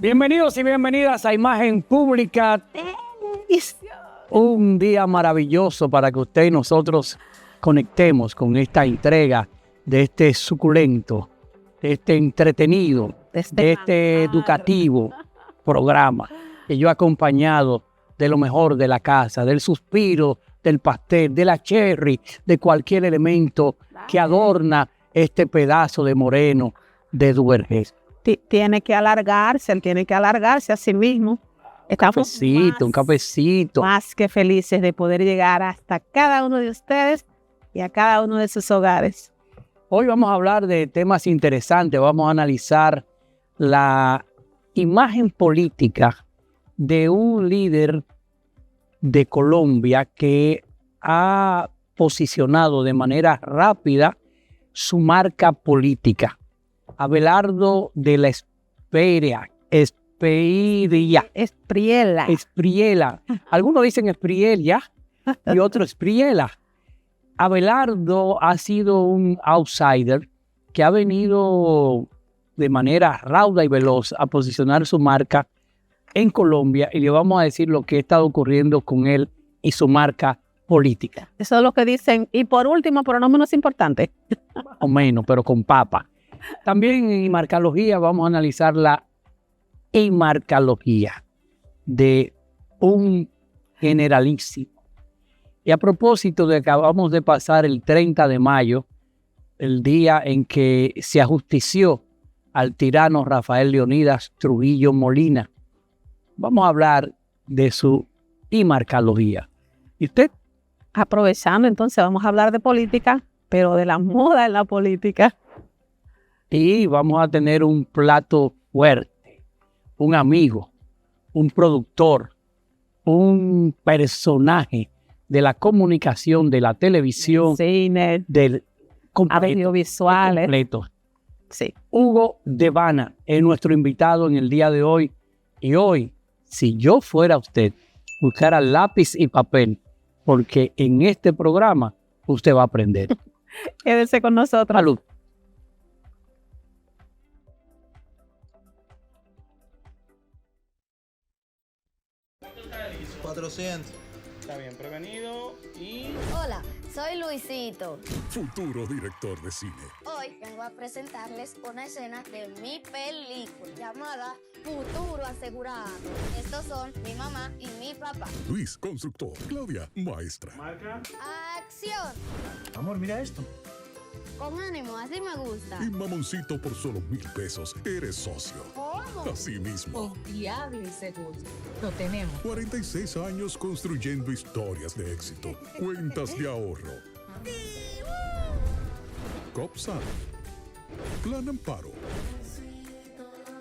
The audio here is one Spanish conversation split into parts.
Bienvenidos y bienvenidas a Imagen Pública Televisión. Un día maravilloso para que usted y nosotros conectemos con esta entrega de este suculento, de este entretenido, de este educativo programa que yo he acompañado de lo mejor de la casa, del suspiro, del pastel, de la cherry, de cualquier elemento que adorna este pedazo de moreno de Duvergés. Tiene que alargarse, él tiene que alargarse a sí mismo. Estamos Un cafecito. Más que felices de poder llegar hasta cada uno de ustedes y a cada uno de sus hogares. Hoy vamos a hablar de temas interesantes. Vamos a analizar la imagen política de un líder de Colombia que ha posicionado de manera rápida su marca política. Abelardo de la Espriella. Algunos dicen Espriella y otros Espriella. Abelardo ha sido un outsider que ha venido de manera rauda y veloz a posicionar su marca en Colombia, y le vamos a decir lo que ha estado ocurriendo con él y su marca política. Eso es lo que dicen. Y por último, pero no menos importante. O menos, pero con papa. También en imarcología vamos a analizar la imarcología de un generalísimo. Y a propósito de que acabamos de pasar el 30 de mayo, el día en que se ajustició al tirano Rafael Leonidas Trujillo Molina, vamos a hablar de su imarcología. ¿Y usted? Aprovechando, entonces vamos a hablar de política, pero de la moda en la política. Y vamos a tener un plato fuerte, un amigo, un productor, un personaje de la comunicación, de la televisión, cine, del audiovisuales. Completo. Sí. Hugo Devana es nuestro invitado en el día de hoy. Y hoy, si yo fuera usted, buscara lápiz y papel, porque en este programa usted va a aprender. Quédese con nosotros. Salud. Está bien prevenido y... Hola, soy Luisito. Futuro director de cine. Hoy vengo a presentarles una escena de mi película llamada Futuro Asegurado. Estos son mi mamá y mi papá. Luis, constructor. Claudia, maestra. Marca. ¡Acción! Amor, mira esto. Con ánimo, así me gusta. Y mamoncito, por solo $1,000 eres socio. ¿Cómo? Así mismo. Confiable y seguro. Lo tenemos. 46 años construyendo historias de éxito. Cuentas de ahorro. COPSA. Plan Amparo.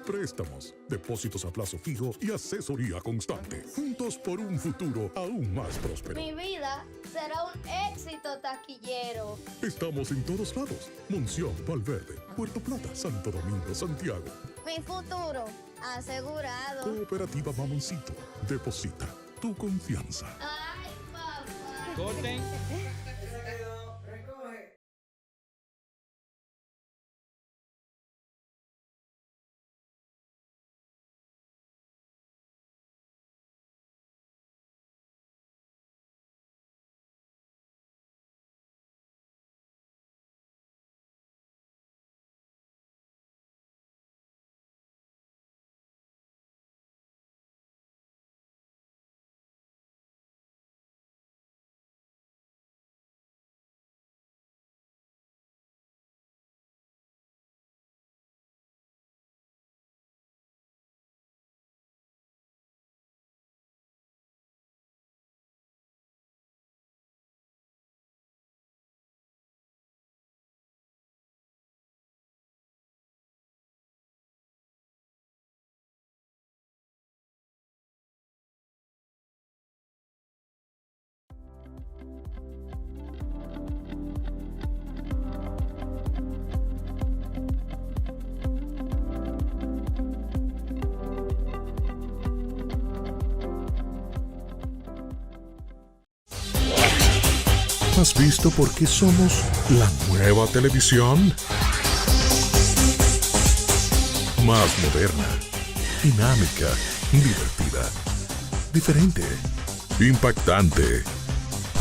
Préstamos, depósitos a plazo fijo y asesoría constante. Juntos por un futuro aún más próspero. Mi vida será un éxito taquillero. Estamos en todos lados. Monción, Valverde, Puerto Plata, Santo Domingo, Santiago. Mi futuro asegurado. Cooperativa Mamoncito. Deposita tu confianza. ¡Ay, papá! Corten. ¿Has visto por qué somos la nueva televisión? Más moderna, dinámica, divertida, diferente, impactante,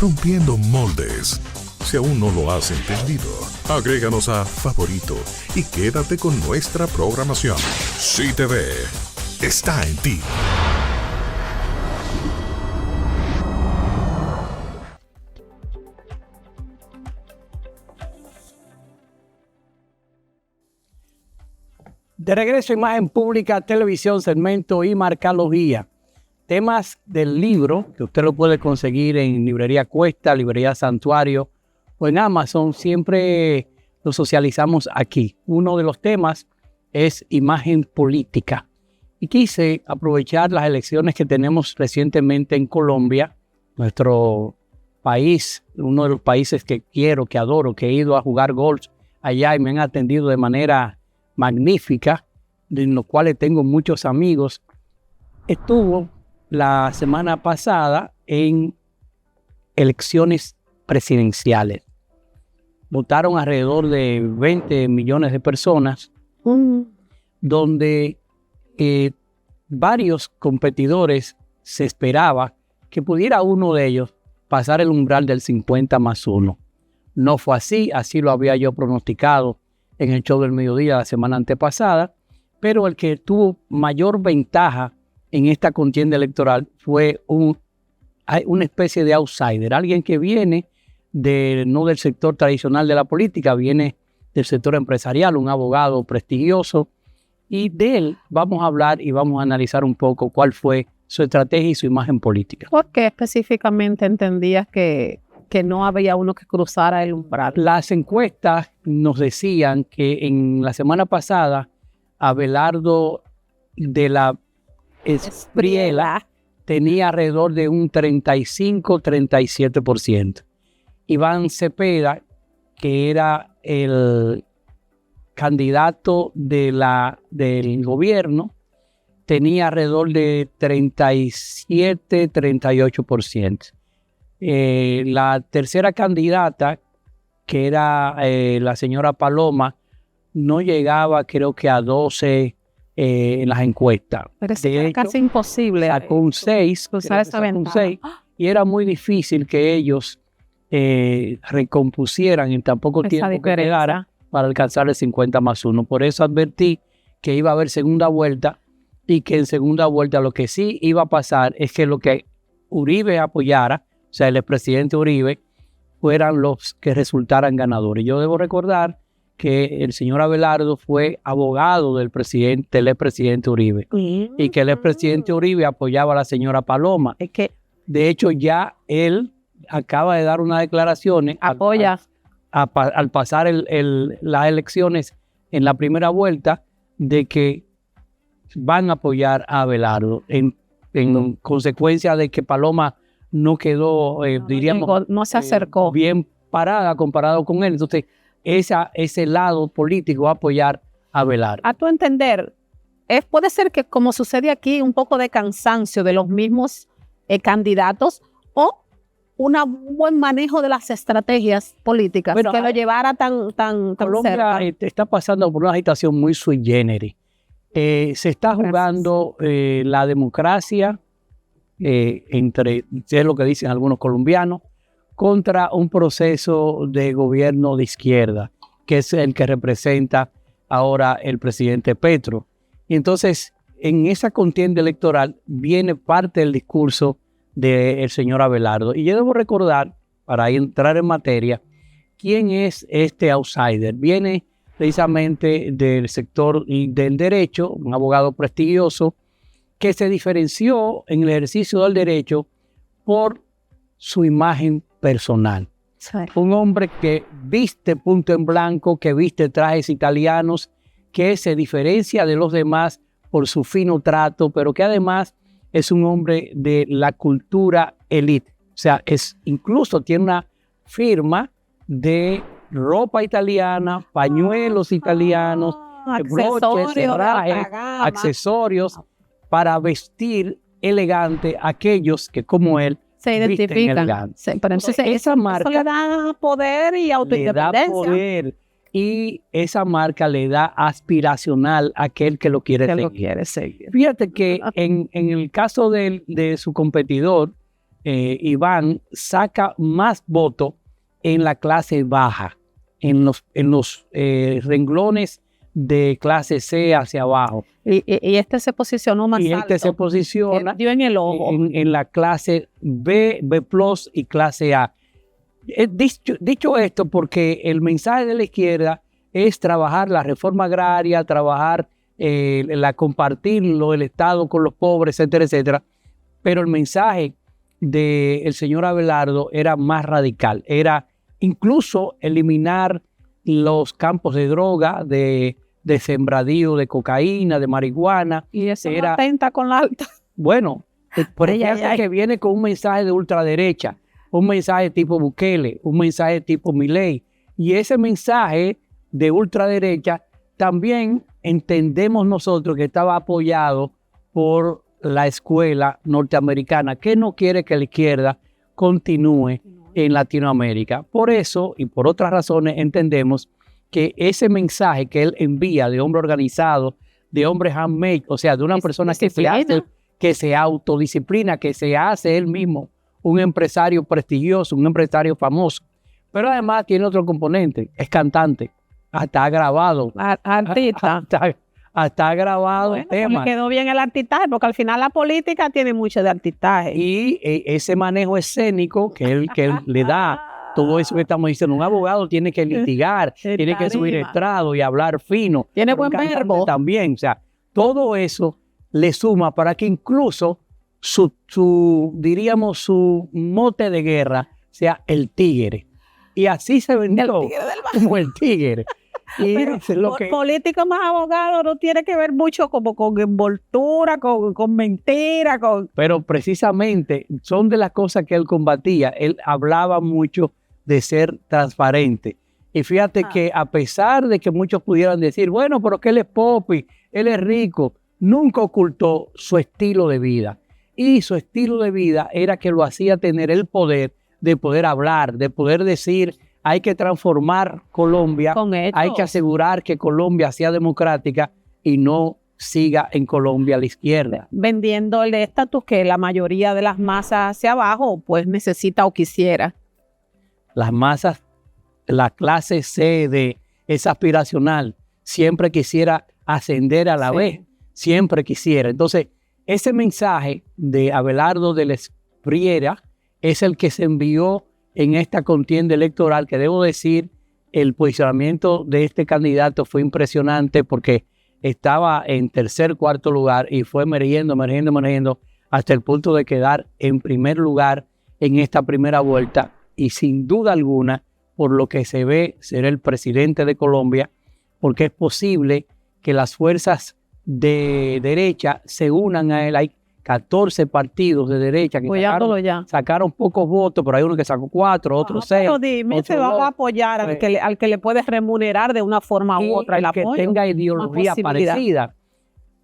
rompiendo moldes. Si aún no lo has entendido, agréganos a favorito y quédate con nuestra programación. CTV está en ti. De regreso a Imagen Pública, Televisión, segmento y Marcalogía. Temas del libro, que usted lo puede conseguir en Librería Cuesta, Librería Santuario o en Amazon. Siempre lo socializamos aquí. Uno de los temas es imagen política. Y quise aprovechar las elecciones que tenemos recientemente en Colombia, nuestro país, uno de los países que quiero, que adoro, que he ido a jugar golf allá y me han atendido de manera magnífica, en los cuales tengo muchos amigos. Estuvo la semana pasada en elecciones presidenciales. Votaron alrededor de 20 millones de personas, donde varios competidores se esperaba que pudiera uno de ellos pasar el umbral del 50+1. No fue así, así lo había yo pronosticado en el show del mediodía la semana antepasada, pero el que tuvo mayor ventaja en esta contienda electoral fue una especie de outsider, alguien que viene no del sector tradicional de la política, viene del sector empresarial, un abogado prestigioso, y de él vamos a hablar y vamos a analizar un poco cuál fue su estrategia y su imagen política. ¿Por qué específicamente entendías que no había uno que cruzara el umbral? Las encuestas nos decían que en la semana pasada Abelardo de la Espriella tenía alrededor de un 35-37%. Iván Cepeda, que era el candidato del gobierno, tenía alrededor de 37-38%. La tercera candidata, que era la señora Paloma, no llegaba creo que a 12 en las encuestas. Pero es casi imposible. Sacó un 6, y era muy difícil que ellos recompusieran en tan poco tiempo que quedara para alcanzar el 50+1. Por eso advertí que iba a haber segunda vuelta y que en segunda vuelta lo que sí iba a pasar es que lo que Uribe apoyara, o sea, el expresidente Uribe, fueran los que resultaran ganadores. Yo debo recordar que el señor Abelardo fue abogado del expresidente Uribe y que el expresidente Uribe apoyaba a la señora Paloma. Es que, de hecho, ya él acaba de dar unas declaraciones al pasar las elecciones en la primera vuelta de que van a apoyar a Abelardo en consecuencia de que Paloma no quedó, no se acercó bien parada comparado con él. Entonces, ese lado político va a apoyar a Abelardo. A tu entender, puede ser que, como sucede aquí, un poco de cansancio de los mismos candidatos o un buen manejo de las estrategias políticas que lo llevara tan Colombia cerca. Está pasando por una agitación muy sui generis. Se está jugando la democracia es lo que dicen algunos colombianos, contra un proceso de gobierno de izquierda, que es el que representa ahora el presidente Petro. Y entonces, en esa contienda electoral viene parte del discurso del señor Abelardo. Y yo debo recordar, para entrar en materia, quién es este outsider. Viene precisamente del sector del derecho, un abogado prestigioso, que se diferenció en el ejercicio del derecho por su imagen personal. Sí. Un hombre que viste punto en blanco, que viste trajes italianos, que se diferencia de los demás por su fino trato, pero que además es un hombre de la cultura elite. O sea, incluso tiene una firma de ropa italiana, pañuelos italianos, broches, trajes, accesorios, para vestir elegante a aquellos que, como él, se identifican. elegante. Sí, pero entonces esa marca eso le da poder y autoindependencia. le da poder y esa marca le da aspiracional a aquel que lo quiere Que seguir. lo quiere seguir. Fíjate que en el caso de su competidor, Iván saca más votos en la clase baja, en los renglones de clase C hacia abajo. Y este se posicionó más Y alto. este se posiciona Dio en el ojo. en la clase B, B+, y clase A. Dicho esto, porque el mensaje de la izquierda es trabajar la reforma agraria, trabajar compartirlo, el Estado con los pobres, etcétera, etcétera. Pero el mensaje del señor Abelardo era más radical. Era incluso eliminar los campos de droga, de sembradío de cocaína, de marihuana. Y eso no Era, atenta con la alta. bueno, por Ay, ay, ejemplo, ay. que viene con un mensaje de ultraderecha, un mensaje tipo Bukele, un mensaje tipo Milei. Y ese mensaje de ultraderecha también entendemos nosotros que estaba apoyado por la escuela norteamericana, que no quiere que la izquierda continúe en Latinoamérica. Por eso y por otras razones entendemos que ese mensaje que él envía de hombre organizado, de hombre handmade, o sea, de una persona que se autodisciplina, que se hace él mismo un empresario prestigioso, un empresario famoso, pero además tiene otro componente, es cantante, hasta ha grabado, Artista. hasta ha grabado Bueno, pues temas. le quedó bien el artistaje, porque al final la política tiene mucho de artistaje. Y ese manejo escénico que él le da, todo eso que estamos diciendo, un abogado tiene que litigar, tiene que subir tarima. estrado y hablar fino. Tiene pero un buen cantante verbo. también, o sea, todo eso le suma para que incluso diríamos, su mote de guerra sea el tigre. Y así se vendió El tigre del como el tigre. Y Pero eso es lo que... político más abogado no tiene que ver mucho como con envoltura, con mentira, con... Pero precisamente son de las cosas que él combatía. Él hablaba mucho de ser transparente. Y fíjate que a pesar de que muchos pudieran decir, bueno, pero que él es popi, él es rico, nunca ocultó su estilo de vida. Y su estilo de vida era que lo hacía tener el poder de poder hablar, de poder decir, hay que transformar Colombia, Con hechos. hay que asegurar que Colombia sea democrática y no siga en Colombia a la izquierda. vendiendo el estatus que la mayoría de las masas hacia abajo pues necesita o quisiera. Las masas, la clase C de es aspiracional, siempre quisiera ascender a la Sí. B, siempre quisiera. Entonces, ese mensaje de Abelardo de la Espriella es el que se envió en esta contienda electoral, que debo decir, el posicionamiento de este candidato fue impresionante porque estaba en tercer, cuarto lugar y fue emergiendo hasta el punto de quedar en primer lugar en esta primera vuelta y sin duda alguna, por lo que se ve, será el presidente de Colombia, porque es posible que las fuerzas de derecha se unan a él. Hay 14 partidos de derecha que Apoyándolo ya. sacaron pocos votos, pero hay uno que sacó 4, otros 6. Pero dime, otros se va 2. a apoyar al que le puedes remunerar de una forma u otra el que apoyo. tenga ideología Una posibilidad. parecida.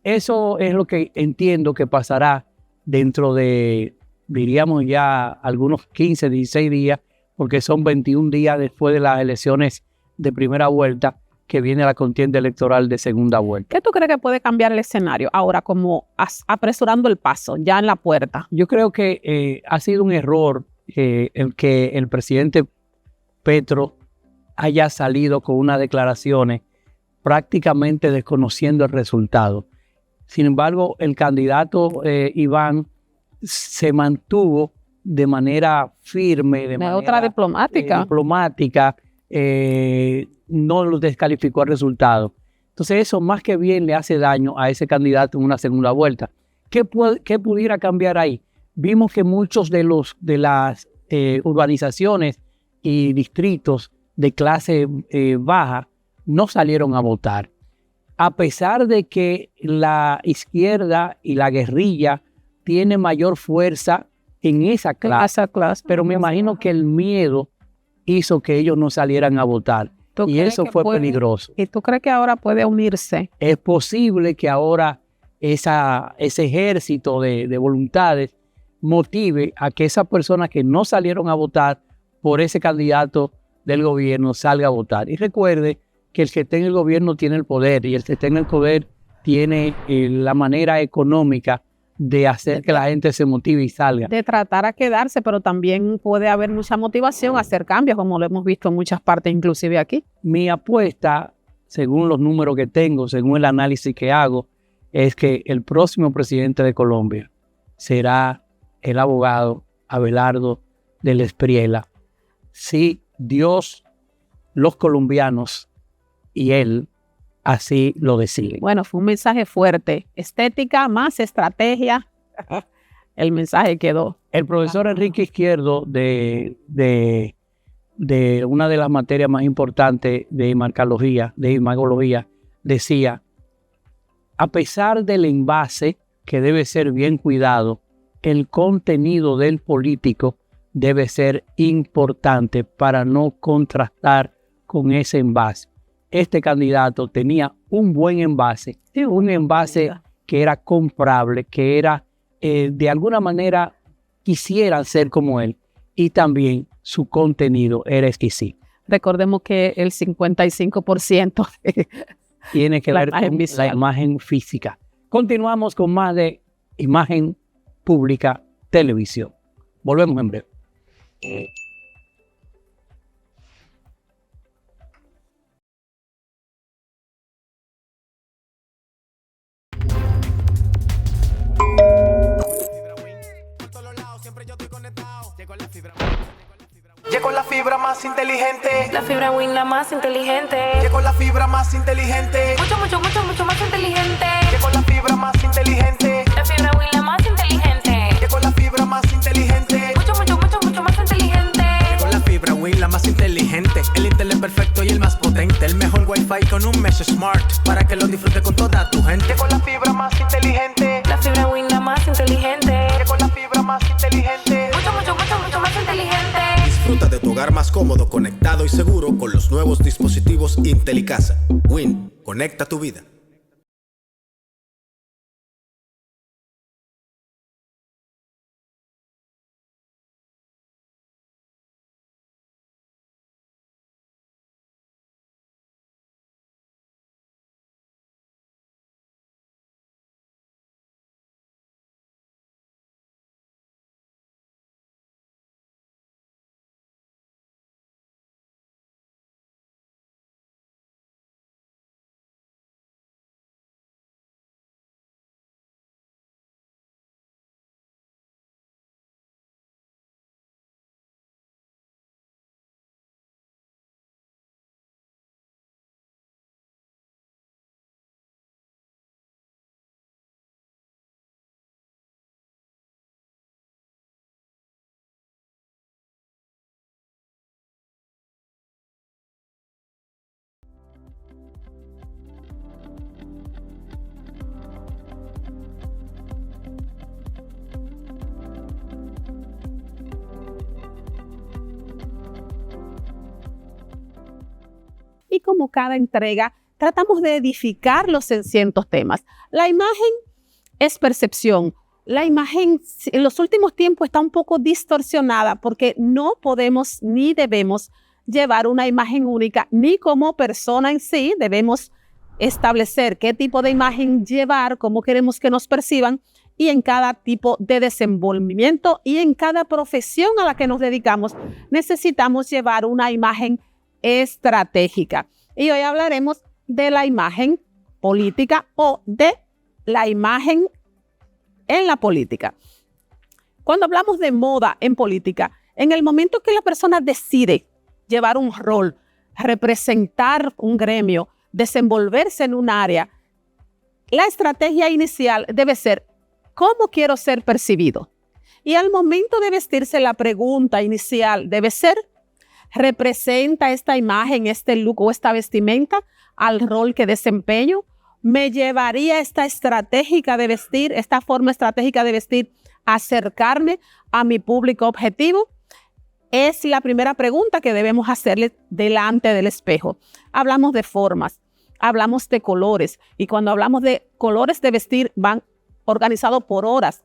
Eso es lo que entiendo que pasará dentro de, diríamos ya, algunos 15, 16 días, porque son 21 días después de las elecciones de primera vuelta, que viene la contienda electoral de segunda vuelta. ¿Qué tú crees que puede cambiar el escenario ahora, como apresurando el paso, ya en la puerta? Yo creo que ha sido un error el que el presidente Petro haya salido con unas declaraciones prácticamente desconociendo el resultado. Sin embargo, el candidato Iván se mantuvo de manera firme, de manera Otra diplomática. No lo descalificó el resultado. Entonces eso más que bien le hace daño a ese candidato en una segunda vuelta. ¿Qué pudiera cambiar ahí? Vimos que muchos de las urbanizaciones y distritos de clase baja no salieron a votar. A pesar de que la izquierda y la guerrilla tiene mayor fuerza en esa clase. Pero me imagino que el miedo hizo que ellos no salieran a votar. Y eso fue peligroso. ¿Y tú crees que ahora puede unirse? Es posible que ahora ese ejército de voluntades motive a que esas personas que no salieron a votar por ese candidato del gobierno salga a votar. Y recuerde que el que esté en el gobierno tiene el poder y el que esté en el poder tiene la manera económica de hacer que la gente se motive y salga. De tratar a quedarse, pero también puede haber mucha motivación a hacer cambios, como lo hemos visto en muchas partes, inclusive aquí. Mi apuesta, según los números que tengo, según el análisis que hago, es que el próximo presidente de Colombia será el abogado Abelardo del Espriella. Si Dios, los colombianos y él así lo deciden. Bueno, fue un mensaje fuerte. Estética más estrategia. El mensaje quedó. El profesor Enrique Izquierdo de una de las materias más importantes de imagología, decía, a pesar del envase que debe ser bien cuidado, el contenido del político debe ser importante para no contrastar con ese envase. Este candidato tenía un buen envase, un envase que era comprable, que era, de alguna manera, quisieran ser como él, y también su contenido era exquisito. Recordemos que el 55% tiene que ver con la imagen física. Continuamos con más de Imagen Pública Televisión. Volvemos en breve. Llegó la fibra más inteligente. La fibra Win, la más inteligente. Llegó la fibra más inteligente. Mucho más inteligente. Llegó la fibra más inteligente. La fibra Win, la más inteligente. Llegó la fibra más inteligente. Mucho más inteligente. Llegó la fibra Win, la más inteligente. El internet perfecto y el más potente. El mejor wifi con un mesh smart. Para que lo disfrutes con toda tu gente. Llegó la fibra más inteligente. La fibra Win, la más inteligente. Llegó la fibra más inteligente. Mucho más inteligente. Disfruta de tu hogar más cómodo, conectado y seguro con los nuevos dispositivos Intelicasa. Win, conecta tu vida. Y como cada entrega, tratamos de edificarlos en ciertos temas. La imagen es percepción. La imagen en los últimos tiempos está un poco distorsionada porque no podemos ni debemos llevar una imagen única, ni como persona en sí debemos establecer qué tipo de imagen llevar, cómo queremos que nos perciban, y en cada tipo de desenvolvimiento y en cada profesión a la que nos dedicamos necesitamos llevar una imagen estratégica. Y hoy hablaremos de la imagen política o de la imagen en la política. Cuando hablamos de moda en política, en el momento que la persona decide llevar un rol, representar un gremio, desenvolverse en un área, la estrategia inicial debe ser ¿cómo quiero ser percibido? Y al momento de vestirse, la pregunta inicial debe ser ¿representa esta imagen, este look o esta vestimenta al rol que desempeño? ¿Me llevaría esta estratégica de vestir, esta forma estratégica de vestir, a acercarme a mi público objetivo? Es la primera pregunta que debemos hacerle delante del espejo. Hablamos de formas, hablamos de colores, y cuando hablamos de colores de vestir van organizados por horas.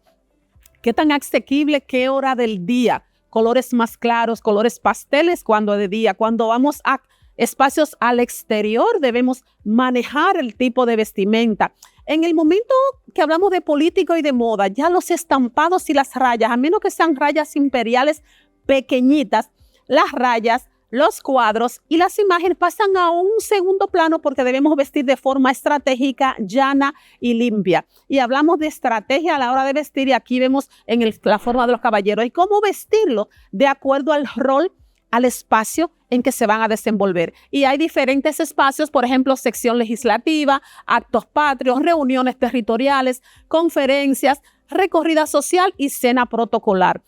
¿Qué tan asequible, qué hora del día? Colores más claros, colores pasteles cuando de día. Cuando vamos a Espacios al exterior, debemos manejar el tipo de vestimenta. En el momento que hablamos de político y de moda, ya los estampados y las rayas, a menos que sean rayas imperiales pequeñitas, las rayas, los cuadros y las imágenes pasan a un segundo plano porque debemos vestir de forma estratégica, llana y limpia. Y hablamos de estrategia a la hora de vestir y aquí vemos en la forma de los caballeros y cómo vestirlo de acuerdo al rol, al espacio en que se van a desenvolver. Y hay diferentes espacios, por ejemplo, sección legislativa, actos patrios, reuniones territoriales, conferencias, recorrida social y cena protocolar.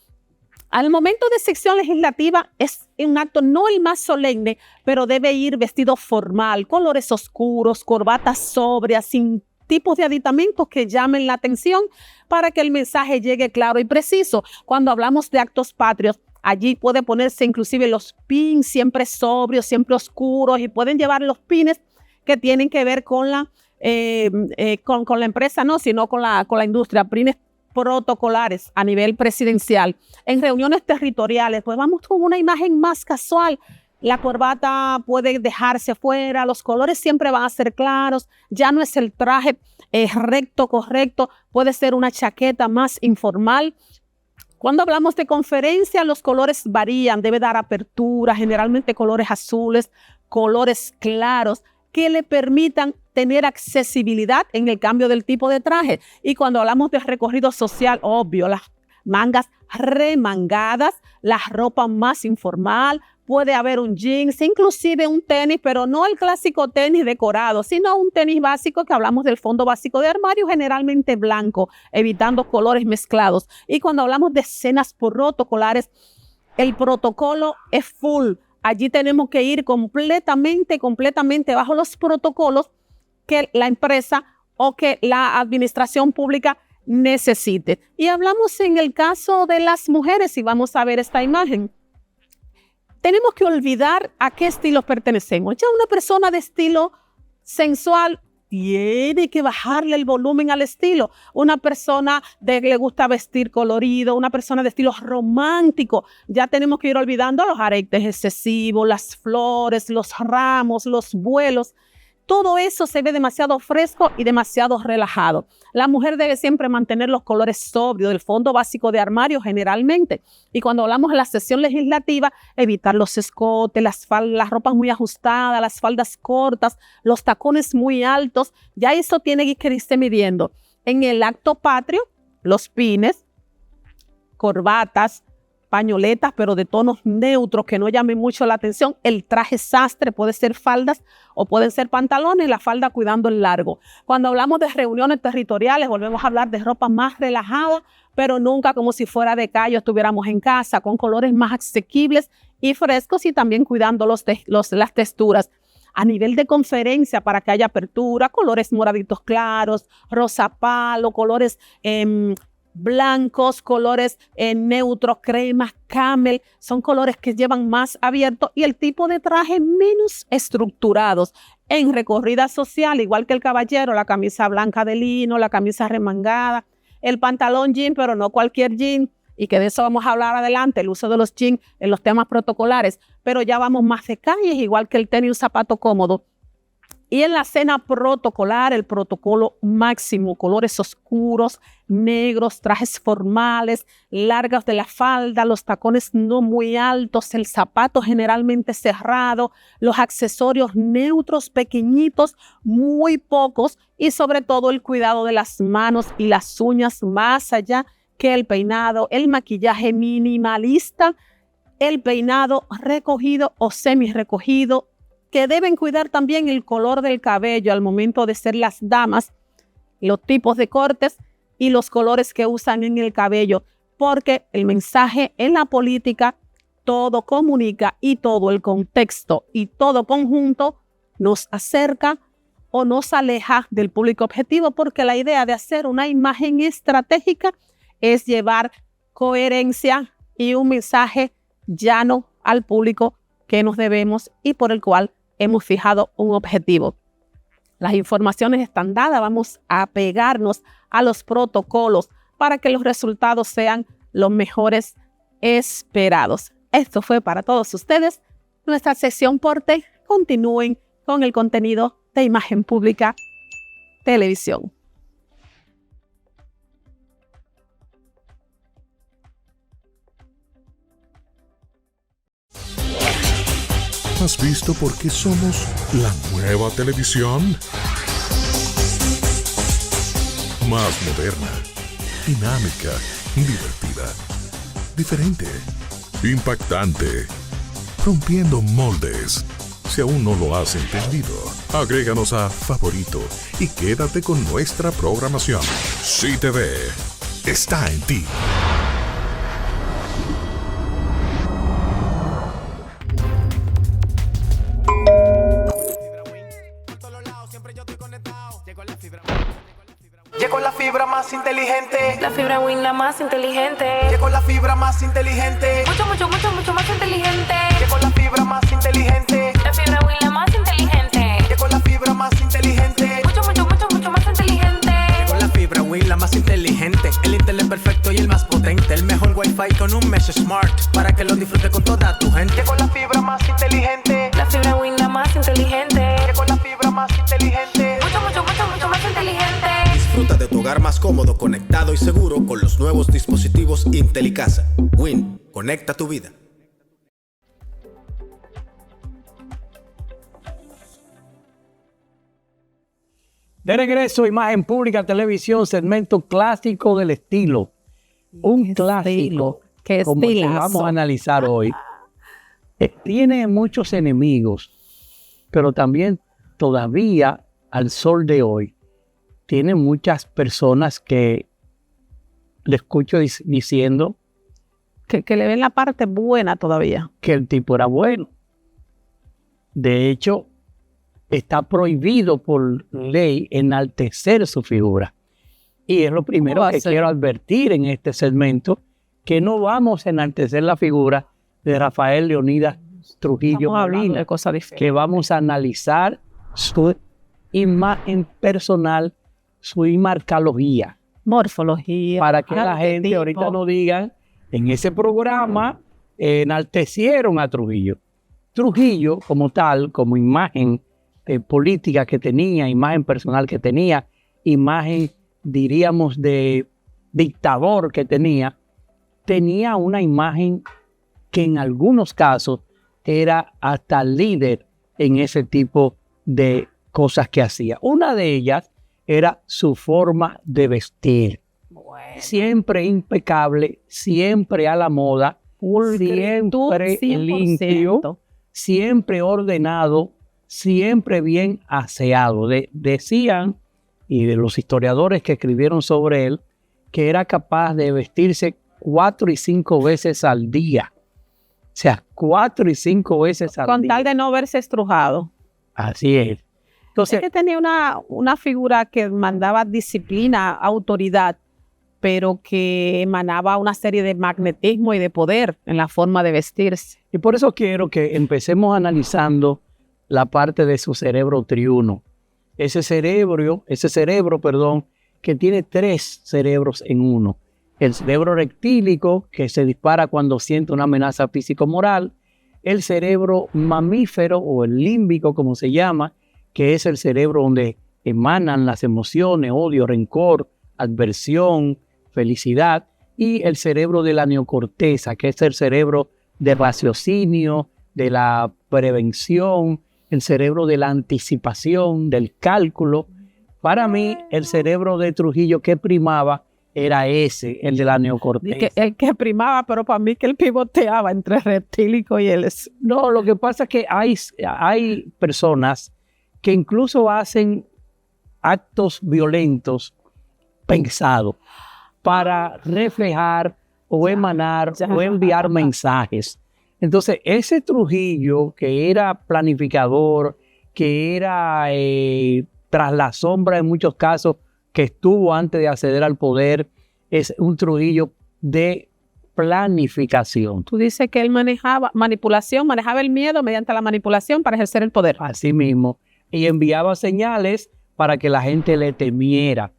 Al momento de sección legislativa es un acto no el más solemne, pero debe ir vestido formal, colores oscuros, corbatas sobrias, sin tipos de aditamentos que llamen la atención para que el mensaje llegue claro y preciso. Cuando hablamos de actos patrios, allí puede ponerse inclusive los pins siempre sobrios, siempre oscuros y pueden llevar los pines que tienen que ver con la empresa, no, sino con la industria, pines protocolares a nivel presidencial. En reuniones territoriales, pues vamos con una imagen más casual. La corbata puede dejarse fuera, los colores siempre van a ser claros, ya no es el traje recto, correcto, puede ser una chaqueta más informal. Cuando hablamos de conferencia, los colores varían, debe dar apertura, generalmente colores azules, colores claros, que le permitan tener accesibilidad en el cambio del tipo de traje. Y cuando hablamos de recorrido social, obvio, las mangas remangadas, la ropa más informal, puede haber un jeans, inclusive un tenis, pero no el clásico tenis decorado, sino un tenis básico que hablamos del fondo básico de armario, generalmente blanco, evitando colores mezclados. Y cuando hablamos de cenas protocolares, el protocolo es full. Allí tenemos que ir completamente bajo los protocolos que la empresa o que la administración pública necesite. Y hablamos en el caso de las mujeres, y vamos a ver esta imagen. Tenemos que olvidar a qué estilos pertenecemos. Ya una persona de estilo sensual tiene que bajarle el volumen al estilo. Una persona que le gusta vestir colorido, una persona de estilo romántico, ya tenemos que ir olvidando los aretes excesivos, las flores, los ramos, los vuelos. Todo eso se ve demasiado fresco y demasiado relajado. La mujer debe siempre mantener los colores sobrios del fondo básico de armario generalmente. Y cuando hablamos de la sesión legislativa, evitar los escotes, las ropas muy ajustadas, las faldas cortas, los tacones muy altos. Ya eso tiene que irse midiendo. En el acto patrio, los pines, corbatas, pañoletas, pero de tonos neutros que no llamen mucho la atención. El traje sastre puede ser faldas o pueden ser pantalones, la falda cuidando el largo. Cuando hablamos de reuniones territoriales, volvemos a hablar de ropa más relajada, pero nunca como si fuera de calle, estuviéramos en casa, con colores más asequibles y frescos y también cuidando las texturas. A nivel de conferencia, para que haya apertura, colores moraditos claros, rosa palo, colores blancos, colores neutros, cremas, camel, son colores que llevan más abierto y el tipo de traje menos estructurados. En recorrida social, igual que el caballero, la camisa blanca de lino, la camisa remangada, el pantalón jean, pero no cualquier jean, y que de eso vamos a hablar adelante, el uso de los jeans en los temas protocolares, pero ya vamos más de calles, igual que el tenis y un zapato cómodo. Y en la cena protocolar, el protocolo máximo, colores oscuros, negros, trajes formales, largas de la falda, los tacones no muy altos, el zapato generalmente cerrado, los accesorios neutros, pequeñitos, muy pocos y sobre todo el cuidado de las manos y las uñas más allá que el peinado, el maquillaje minimalista, el peinado recogido o semi recogido, que deben cuidar también el color del cabello al momento de ser las damas, los tipos de cortes y los colores que usan en el cabello, porque el mensaje en la política todo comunica y todo el contexto y todo conjunto nos acerca o nos aleja del público objetivo, porque la idea de hacer una imagen estratégica es llevar coherencia y un mensaje llano al público que nos debemos y por el cual hemos fijado un objetivo. Las informaciones están dadas, vamos a pegarnos a los protocolos para que los resultados sean los mejores esperados. Esto fue para todos ustedes nuestra sección Porte continúen con el contenido de Imagen Pública Televisión. ¿Has visto por qué somos la nueva televisión? Más moderna, dinámica, divertida, diferente, impactante, rompiendo moldes. Si aún no lo has entendido, agréganos a favorito y quédate con nuestra programación. Sí TV está en ti. Llegó la fibra más inteligente. La fibra Win, la más inteligente. Llegó la fibra más inteligente. Mucho más inteligente. Llegó la fibra más inteligente. La fibra Win, la más inteligente. Llegó la fibra más inteligente. Mucho más inteligente. Llegó la fibra Win, la más inteligente. El internet perfecto y el más potente. El mejor wifi con un mesh smart. Para que lo disfrutes con toda tu gente. Llegó la fibra más inteligente. La fibra Win, la más inteligente. Llegó la fibra más inteligente. Mucho más inteligente. Disfruta de tu hogar más cómodo, conectado y seguro con los nuevos dispositivos IntelliCasa. Win, conecta tu vida. De regreso, Imagen Pública Televisión, segmento clásico del estilo. Un Qué clásico, estilo, qué como el que estilazo. vamos a analizar hoy. Tiene muchos enemigos, pero también todavía al sol de hoy tiene muchas personas que le escucho diciendo Que le ven la parte buena todavía. que el tipo era bueno. De hecho, está prohibido por ley enaltecer su figura. Y es lo primero va a que ser? quiero advertir en este segmento, que no vamos a enaltecer la figura de Rafael Leonidas Trujillo Estamos hablando Molina, de cosas diferentes. que vamos a analizar su imagen personal, su imarcología, Morfología. para que la gente arquetipo. ahorita no diga, en ese programa enaltecieron a Trujillo. Trujillo como tal, como imagen política que tenía, imagen personal que tenía, imagen, diríamos, de dictador que tenía una imagen que en algunos casos era hasta líder en ese tipo de cosas que hacía. Una de ellas era su forma de vestir. Siempre impecable, siempre a la moda, siempre 100%. limpio, siempre ordenado, siempre bien aseado. Decían, y de los historiadores que escribieron sobre él, que era capaz de vestirse 4 y 5 veces al día. O sea, 4 y 5 veces al Con día. tal de no verse estrujado. Así es. Entonces, Es que tenía una figura que mandaba disciplina, autoridad, pero que emanaba una serie de magnetismo y de poder en la forma de vestirse. y por eso quiero que empecemos analizando la parte de su cerebro triuno. Ese cerebro, que tiene 3 cerebros en uno. El cerebro rectílico, que se dispara cuando siente una amenaza físico-moral. El cerebro mamífero o el límbico, como se llama, que es el cerebro donde emanan las emociones, odio, rencor, adversión, felicidad. Y el cerebro de la neocorteza, que es el cerebro de raciocinio, de la prevención, el cerebro de la anticipación, del cálculo. Para mí, el cerebro de Trujillo que primaba era ese, el de la neocorteza. El que primaba, pero para mí que él pivoteaba entre el reptílico y el... No, lo que pasa es que hay personas que incluso hacen actos violentos pensados para reflejar o emanar o enviar mensajes. Entonces, ese Trujillo que era planificador, que era tras la sombra en muchos casos, que estuvo antes de acceder al poder, es un Trujillo de planificación. Tú dices que él manejaba el miedo mediante la manipulación para ejercer el poder. Así mismo. Y enviaba señales para que la gente le temiera.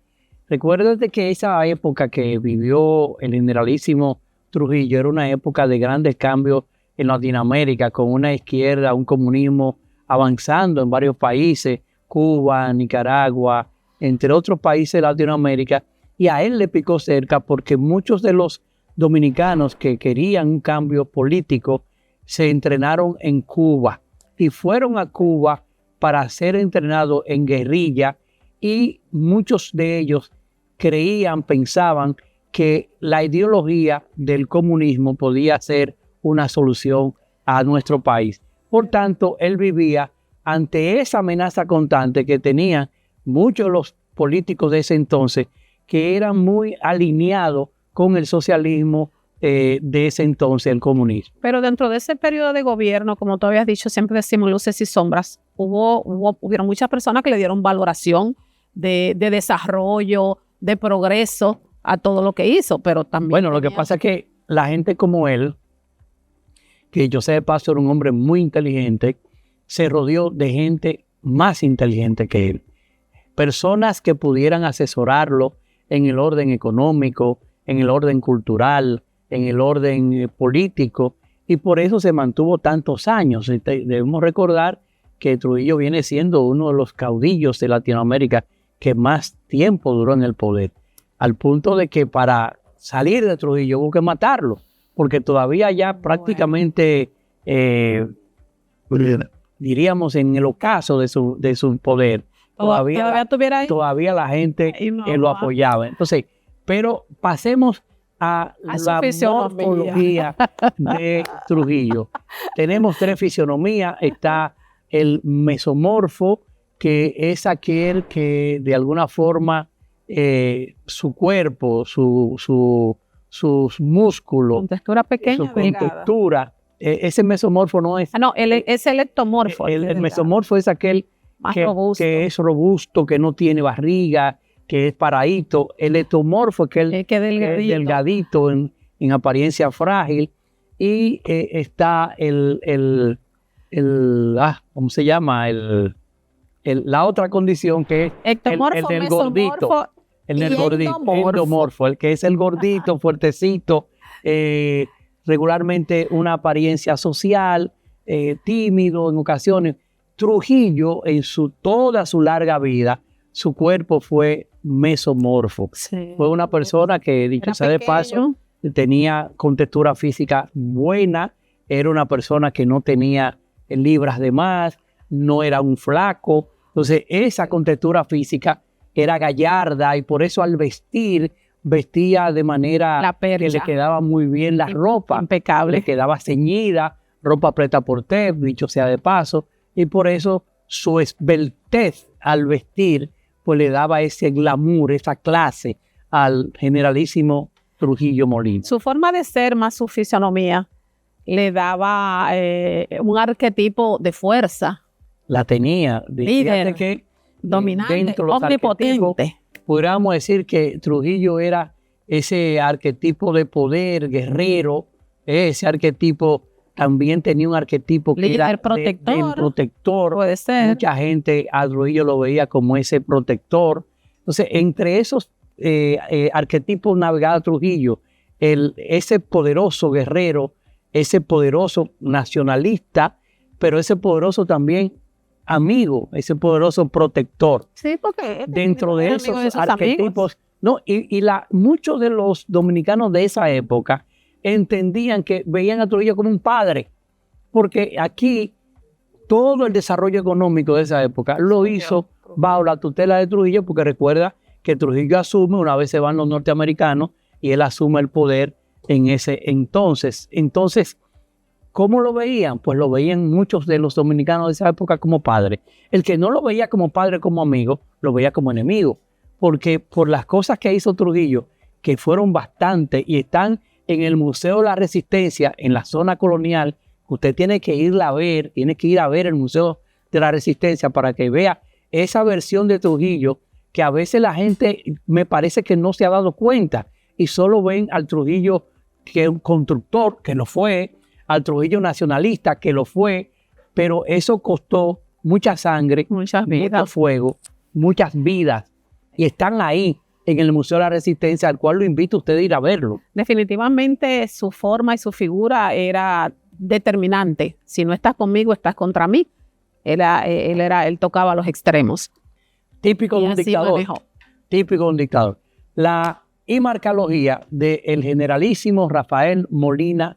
Recuérdate que esa época que vivió el generalísimo Trujillo era una época de grandes cambios en Latinoamérica, con una izquierda, un comunismo avanzando en varios países, Cuba, Nicaragua, entre otros países de Latinoamérica, y a él le picó cerca porque muchos de los dominicanos que querían un cambio político se entrenaron en Cuba y fueron a Cuba para ser entrenados en guerrilla, y muchos de ellos pensaban que la ideología del comunismo podía ser una solución a nuestro país. Por tanto, él vivía ante esa amenaza constante que tenían muchos de los políticos de ese entonces, que eran muy alineados con el socialismo de ese entonces, el comunismo. Pero dentro de ese periodo de gobierno, como tú habías dicho, siempre decimos luces y sombras, hubieron muchas personas que le dieron valoración de desarrollo, de progreso a todo lo que hizo, pero también... Bueno, lo que pasa es que la gente como él, que yo sé de paso era un hombre muy inteligente, se rodeó de gente más inteligente que él. Personas que pudieran asesorarlo en el orden económico, en el orden cultural, en el orden político, y por eso se mantuvo tantos años. Debemos recordar que Trujillo viene siendo uno de los caudillos de Latinoamérica que más tiempo duró en el poder, al punto de que para salir de Trujillo hubo que matarlo, porque todavía ya prácticamente, diríamos, en el ocaso de su poder, todavía la gente lo apoyaba. Entonces, pero pasemos a la morfología de Trujillo. Tenemos 3 fisionomías. Está el mesomorfo, que es aquel que de alguna forma su cuerpo, sus músculos, con textura pequeña, su contextura, ese mesomorfo no es... es el ectomorfo. El mesomorfo es aquel que es robusto, que no tiene barriga, que es paradito. El ectomorfo es que es delgadito en apariencia frágil. Y está ¿cómo se llama? La otra condición que es ectomorfo, el del gordito. El endomorfo, el que es el gordito, fuertecito, regularmente una apariencia social, tímido en ocasiones. Trujillo, en toda su larga vida, su cuerpo fue mesomorfo. Sí. Fue una persona que, dicho sea de paso, tenía contextura física buena, era una persona que no tenía libras de más, no era un flaco. Entonces, esa contextura física era gallarda, y por eso al vestir, vestía de manera que le quedaba muy bien la ropa. Impecable. Le quedaba ceñida, ropa preta por dicho sea de paso, y por eso su esbeltez al vestir pues le daba ese glamour, esa clase al generalísimo Trujillo Molina. Su forma de ser, más su fisionomía, le daba un arquetipo de fuerza. La tenía. Líder, que dominante, omnipotente. Podríamos decir que Trujillo era ese arquetipo de poder, guerrero. Ese arquetipo también tenía un arquetipo que líder, era protector. Puede ser. Mucha gente a Trujillo lo veía como ese protector. Entonces, entre esos arquetipos navegaba Trujillo, ese poderoso guerrero, ese poderoso nacionalista, pero ese poderoso también amigo, ese poderoso protector. Sí, porque dentro de esos arquetipos, muchos de los dominicanos de esa época entendían que veían a Trujillo como un padre, porque aquí todo el desarrollo económico de esa época lo hizo bajo la tutela de Trujillo, porque recuerda que Trujillo asume, una vez se van los norteamericanos, y él asume el poder en ese entonces. Entonces, ¿cómo lo veían? Pues lo veían muchos de los dominicanos de esa época como padre. El que no lo veía como padre, como amigo, lo veía como enemigo, porque por las cosas que hizo Trujillo, que fueron bastantes y están en el Museo de la Resistencia, en la zona colonial, usted tiene que ir a ver el Museo de la Resistencia para que vea esa versión de Trujillo, que a veces la gente me parece que no se ha dado cuenta y solo ven al Trujillo que es un constructor, que lo fue, al Trujillo nacionalista, que lo fue, pero eso costó mucha sangre, mucho fuego, muchas vidas, y están ahí en el Museo de la Resistencia, al cual lo invito a usted a ir a verlo. Definitivamente su forma y su figura era determinante. Si no estás conmigo, estás contra mí. Él tocaba los extremos. Típico de Y un así dictador. manejó. Típico de un dictador. La imarcología del generalísimo Rafael Leonidas.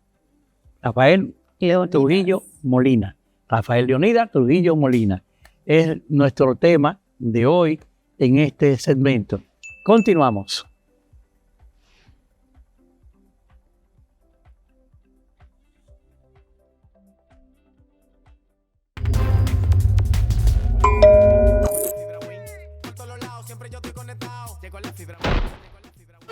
Trujillo Molina. Rafael Leonidas Trujillo Molina. Es nuestro tema de hoy en este segmento. Continuamos.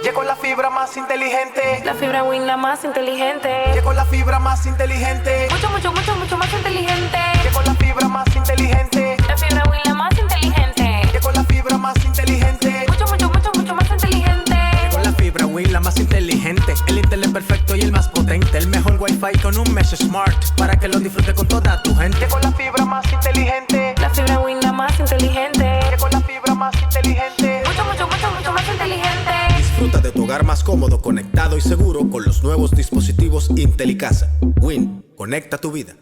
Llegó la fibra más inteligente. La fibra Win, la más inteligente. Llegó la fibra más inteligente. Mucho, mucho, mucho, mucho más inteligente. Llegó la fibra más inteligente. La fibra Win, la más inteligente. Llegó la fibra más inteligente. Mucho, mucho, mucho, mucho más inteligente. Llegó la fibra Win, la más inteligente. El internet perfecto y el más potente. El mejor wifi con un mesh smart. Para que lo disfrutes con toda tu gente. Llegó la fibra más inteligente. La fibra Win, la más inteligente. Llegó la fibra más inteligente. Mucho, mucho, mucho, mucho más inteligente. Disfruta de tu hogar más cómodo, conectado y seguro con los nuevos dispositivos IntelliCasa. Win, conecta tu vida.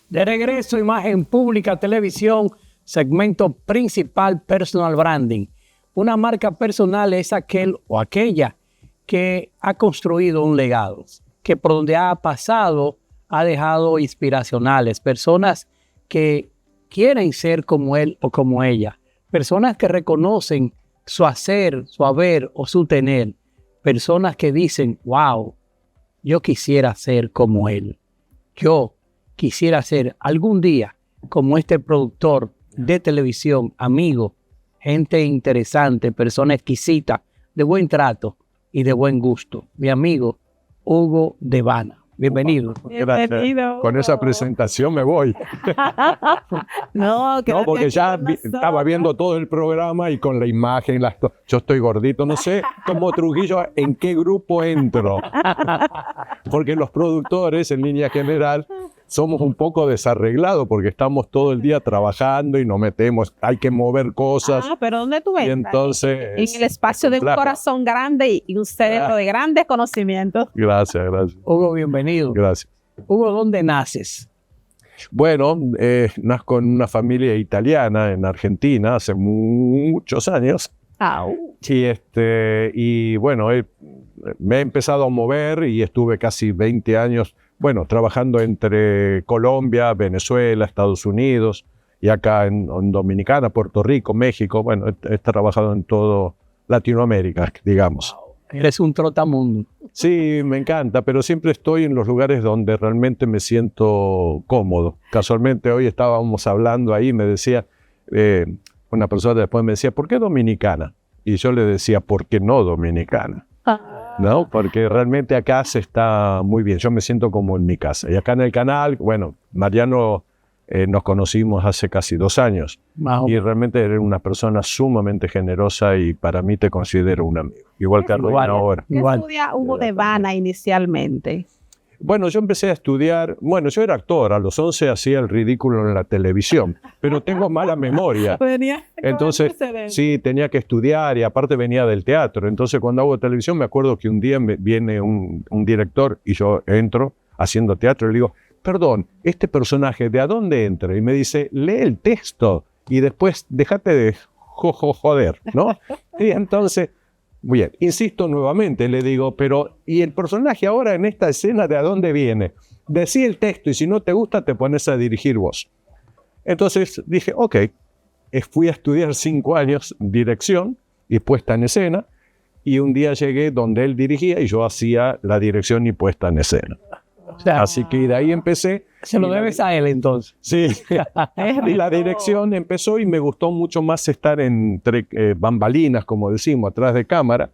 De regreso, Imagen Pública Televisión, segmento principal, Personal Branding. Una marca personal es aquel o aquella que ha construido un legado, que por donde ha pasado ha dejado inspiracionales, personas que quieren ser como él o como ella, personas que reconocen su hacer, su haber o su tener, personas que dicen, wow, yo quisiera ser como él, yo quisiera ser algún día como este productor de televisión, amigo, gente interesante, persona exquisita, de buen trato y de buen gusto. Mi amigo Hugo Devana. Bienvenido. Gracias. Bienvenido. Con esa presentación me voy. No, Porque ya estaba viendo todo el programa y con la imagen, yo estoy gordito, no sé como Trujillo en qué grupo entro. Porque los productores, en línea general, somos un poco desarreglados porque estamos todo el día trabajando y nos metemos, hay que mover cosas. Pero ¿dónde tú ves? Y entonces, en el espacio de un claro. corazón grande y un cerebro de grandes conocimientos. Gracias. Hugo, bienvenido. Gracias. Hugo, ¿dónde naces? Bueno, nazco en una familia italiana en Argentina hace muchos años. Y bueno, me he empezado a mover y estuve casi 20 años, bueno, trabajando entre Colombia, Venezuela, Estados Unidos y acá en Dominicana, Puerto Rico, México. Bueno, he trabajado en todo Latinoamérica, digamos. Eres un trotamundo. Sí, me encanta, pero siempre estoy en los lugares donde realmente me siento cómodo. Casualmente hoy estábamos hablando ahí, me decía, una persona después me decía, ¿por qué dominicana? Y yo le decía, ¿por qué no dominicana? ¿No? Porque realmente acá se está muy bien, yo me siento como en mi casa. Y acá en el canal, bueno, Mariano nos conocimos hace casi 2 años. Y realmente eres una persona sumamente generosa y para mí te considero un amigo. Igual que Arlene ahora. ¿Qué estudia Hugo Devana inicialmente? Bueno, yo empecé a estudiar, bueno, yo era actor, a los 11 hacía el ridículo en la televisión, pero tengo mala memoria. Entonces, sí, tenía que estudiar y aparte venía del teatro. Entonces, cuando hago televisión, me acuerdo que un día viene un director y yo entro haciendo teatro y le digo, perdón, este personaje, ¿de a dónde entra? Y me dice, lee el texto y después déjate de joder, ¿no? Y entonces, bien, insisto nuevamente, le digo, pero ¿y el personaje ahora en esta escena de a dónde viene? Decí el texto y si no te gusta te pones a dirigir vos. Entonces dije, ok, fui a estudiar 5 años dirección y puesta en escena, y un día llegué donde él dirigía y yo hacía la dirección y puesta en escena. O sea, Así que de ahí empecé. se lo debes a él entonces. Sí, y la dirección empezó y me gustó mucho más estar entre bambalinas, como decimos, atrás de cámara,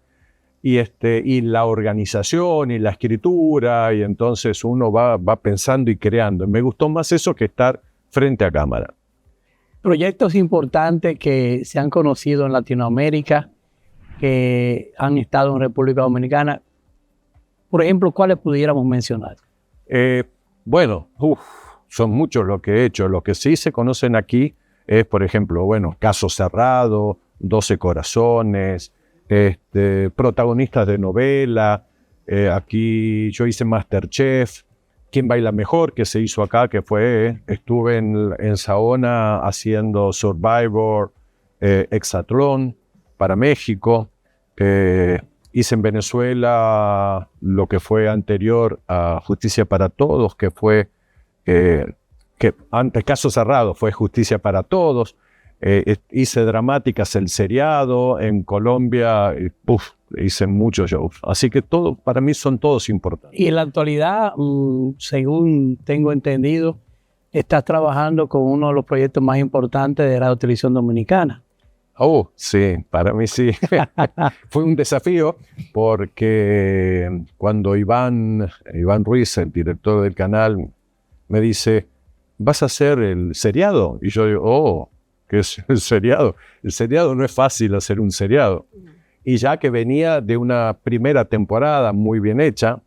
y la organización y la escritura, y entonces uno va pensando y creando. Me gustó más eso que estar frente a cámara. Proyectos importantes que se han conocido en Latinoamérica, que han estado en República Dominicana. Por ejemplo, ¿cuáles pudiéramos mencionar? Bueno, son muchos los que he hecho. Los que sí se conocen aquí es, por ejemplo, bueno, Caso Cerrado, 12 Corazones, protagonistas de novela. Aquí yo hice MasterChef, ¿Quién baila mejor?, que se hizo acá, estuve en Saona haciendo Survivor, Hexatlón para México. Hice en Venezuela lo que fue anterior a Justicia para Todos, que fue, que antes Caso Cerrado fue Justicia para Todos. Hice dramáticas, el seriado. En Colombia, hice muchos shows. Así que todo, para mí son todos importantes. Y en la actualidad, según tengo entendido, estás trabajando con uno de los proyectos más importantes de Radio Televisión Dominicana. Oh, sí, para mí sí. Fue un desafío porque cuando Iván Ruiz, el director del canal, me dice, ¿vas a hacer el seriado? Y yo digo, ¿qué es el seriado? El seriado no es fácil hacer un seriado. Y ya que venía de una primera temporada muy bien hecha,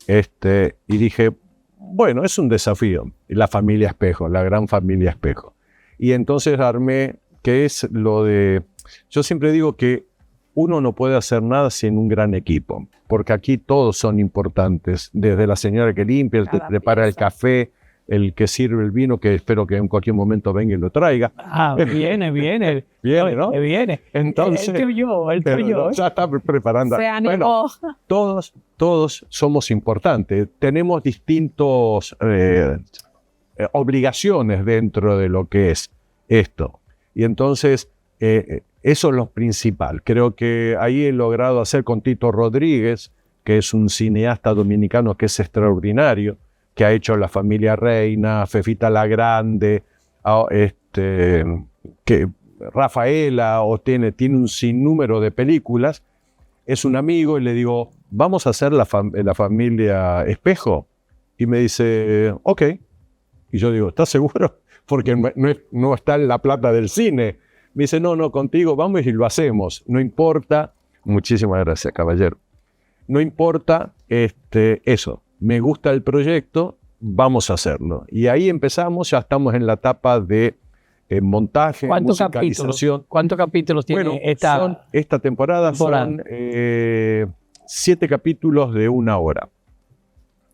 y dije, bueno, es un desafío. Y la familia Espejo, la gran familia Espejo. Y entonces armé, que es lo de... Yo siempre digo que uno no puede hacer nada sin un gran equipo, porque aquí todos son importantes, desde la señora que limpia, el que prepara el café, el que sirve el vino, que espero que en cualquier momento venga y lo traiga. Viene. Viene, ¿no? Viene. Entonces, él te oyó. Ya está preparando. Se animó. Bueno, todos somos importantes. Tenemos distintos obligaciones dentro de lo que es esto. Y entonces, eso es lo principal. Creo que ahí he logrado hacer con Tito Rodríguez, que es un cineasta dominicano que es extraordinario, que ha hecho La Familia Reina, Fefita la Grande, que Rafaela, tiene un sinnúmero de películas. Es un amigo y le digo, ¿vamos a hacer la familia Espejo? Y me dice, ok. Y yo digo, ¿estás seguro? Porque no está en la plata del cine. Me dice, no, contigo vamos y lo hacemos. No importa. Muchísimas gracias, caballero. No importa eso. Me gusta el proyecto, vamos a hacerlo. Y ahí empezamos, ya estamos en la etapa de montaje, musicalización. ¿Cuántos capítulos tiene bueno, esta temporada? Son 7 capítulos de 1 hora.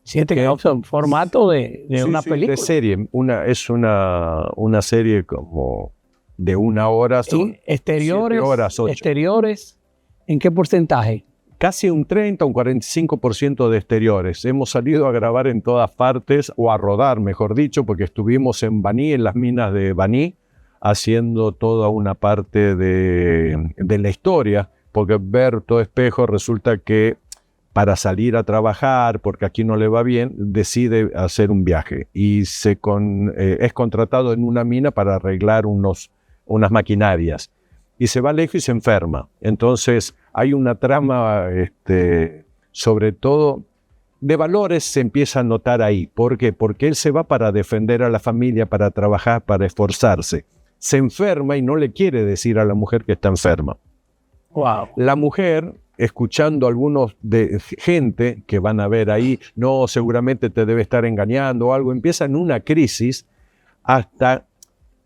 7 que son formato de una película. De serie. Es una serie como de 1 hora. Son exteriores, 7 horas, 8. exteriores, ¿en qué porcentaje? Casi un 30, un 45% de exteriores. Hemos salido a grabar en todas partes, o a rodar, mejor dicho, porque estuvimos en Baní, en las minas de Baní, haciendo toda una parte de la historia, porque Berto Espejo resulta que para salir a trabajar, porque aquí no le va bien, decide hacer un viaje y es contratado en una mina para arreglar unas maquinarias. Y se va lejos y se enferma. Entonces hay una trama, sobre todo, de valores se empieza a notar ahí. ¿Por qué? Porque él se va para defender a la familia, para trabajar, para esforzarse. Se enferma y no le quiere decir a la mujer que está enferma. Wow. La mujer, escuchando a algunos de gente que van a ver ahí, no, seguramente te debe estar engañando o algo, empieza en una crisis hasta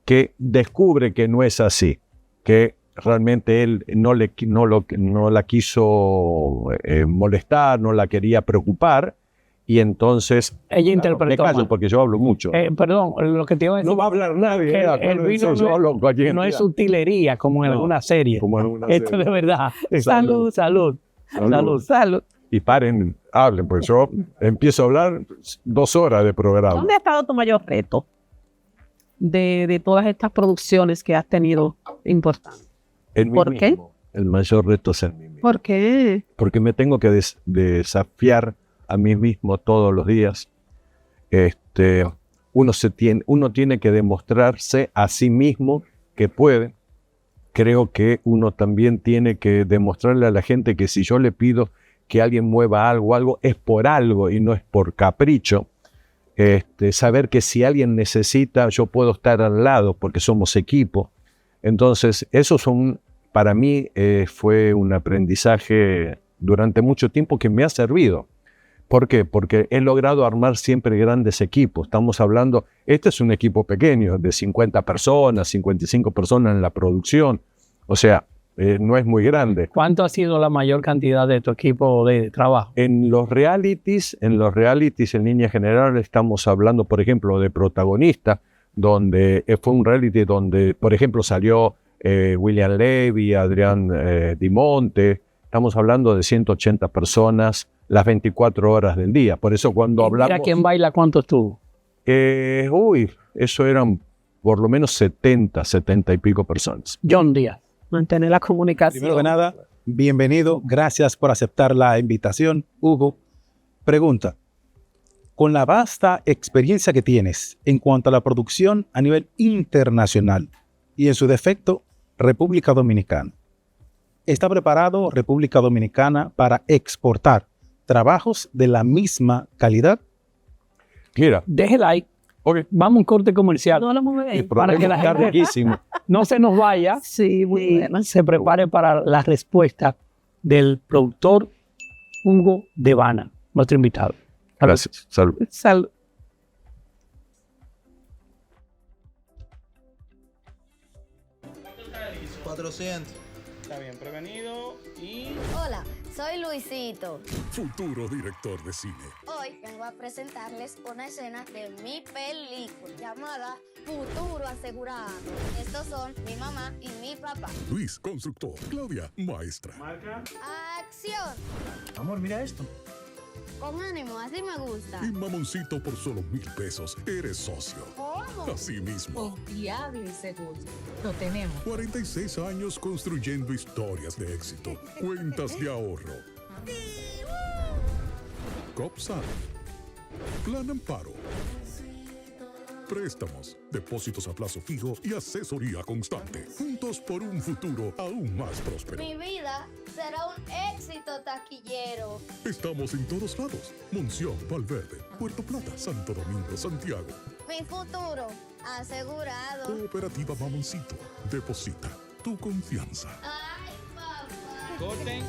que descubre que no es así, que realmente él no la quiso molestar, no la quería preocupar, y entonces... Ella interpretó Me callo mal. porque yo hablo mucho. Perdón, lo que te iba a decir. No va a hablar nadie. que acuérdense, el vino yo hablo con cualquier no es entidad. utilería como en No, alguna serie. como en alguna Esto serie. de verdad. Salud. Salud. Salud. Y paren, hablen, pues yo empiezo a hablar 2 horas de programa. ¿Dónde ha estado tu mayor reto de todas estas producciones que has tenido importantes? En mí ¿Por qué? mismo. El mayor reto es en mí mismo. ¿Por qué? Porque me tengo que desafiar a mí mismo todos los días. Uno tiene que demostrarse a sí mismo que puede. Creo que uno también tiene que demostrarle a la gente que si yo le pido que alguien mueva algo es por algo y no es por capricho. Saber que si alguien necesita, yo puedo estar al lado porque somos equipo. Entonces, para mí fue un aprendizaje durante mucho tiempo que me ha servido. ¿Por qué? Porque he logrado armar siempre grandes equipos. Estamos hablando, este es un equipo pequeño, de 50 personas, 55 personas en la producción. O sea, no es muy grande. ¿Cuánto ha sido la mayor cantidad de tu equipo de trabajo? En los realities, en línea general, estamos hablando, por ejemplo, de Protagonista, donde fue un reality donde, por ejemplo, salió William Levy, Adrián Di Monte. Estamos hablando de 180 personas las 24 horas del día. Por eso cuando hablamos... Mira quién baila, ¿cuánto estuvo? Eso eran por lo menos 70 y pico personas. John Díaz. Mantener la comunicación. Primero que nada, bienvenido. Gracias por aceptar la invitación, Hugo. Pregunta. Con la vasta experiencia que tienes en cuanto a la producción a nivel internacional y en su defecto, República Dominicana, ¿está preparado República Dominicana para exportar trabajos de la misma calidad? Mira. Deje like. Okay. Vamos a un corte comercial. No lo mueve ahí. Para que la Está gente riquísimo. no se nos vaya. Sí, muy y bueno. se prepare para la respuesta del productor Hugo Devana, nuestro invitado. Gracias. Salud. Salud. Está bien prevenido y... Hola, soy Luisito. Futuro director de cine. Hoy vengo a presentarles una escena de mi película llamada Futuro Asegurado. Estos son mi mamá y mi papá. Luis, constructor. Claudia, maestra. ¡Acción! Amor, mira esto. Con ánimo, así me gusta. Y mamoncito por solo 1,000 pesos. Eres socio. ¿Cómo? Así mismo. Confiable y seguro. Lo tenemos. 46 años construyendo historias de éxito. Cuentas de ahorro. COPSAR. Plan Amparo. Préstamos, depósitos a plazo fijo y asesoría constante. Juntos por un futuro aún más próspero. Mi vida será un éxito taquillero. Estamos en todos lados. Monción, Valverde, Puerto Plata, Santo Domingo, Santiago. Mi futuro asegurado. Cooperativa Mamoncito. Deposita tu confianza. Ay, papá. Corten.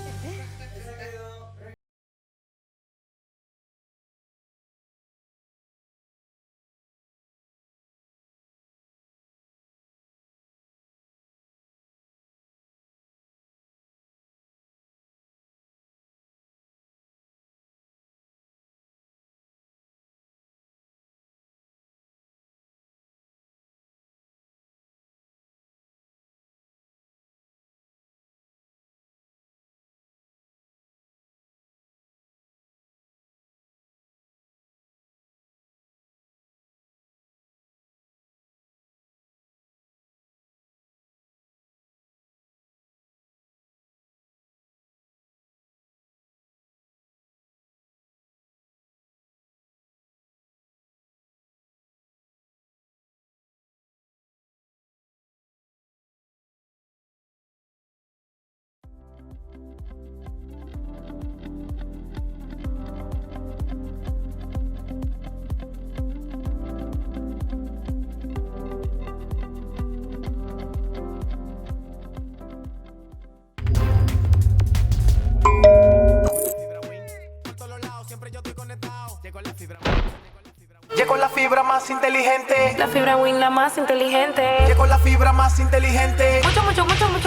Llegó la fibra más inteligente. La fibra Win, la más inteligente. Llegó la fibra más inteligente. Mucho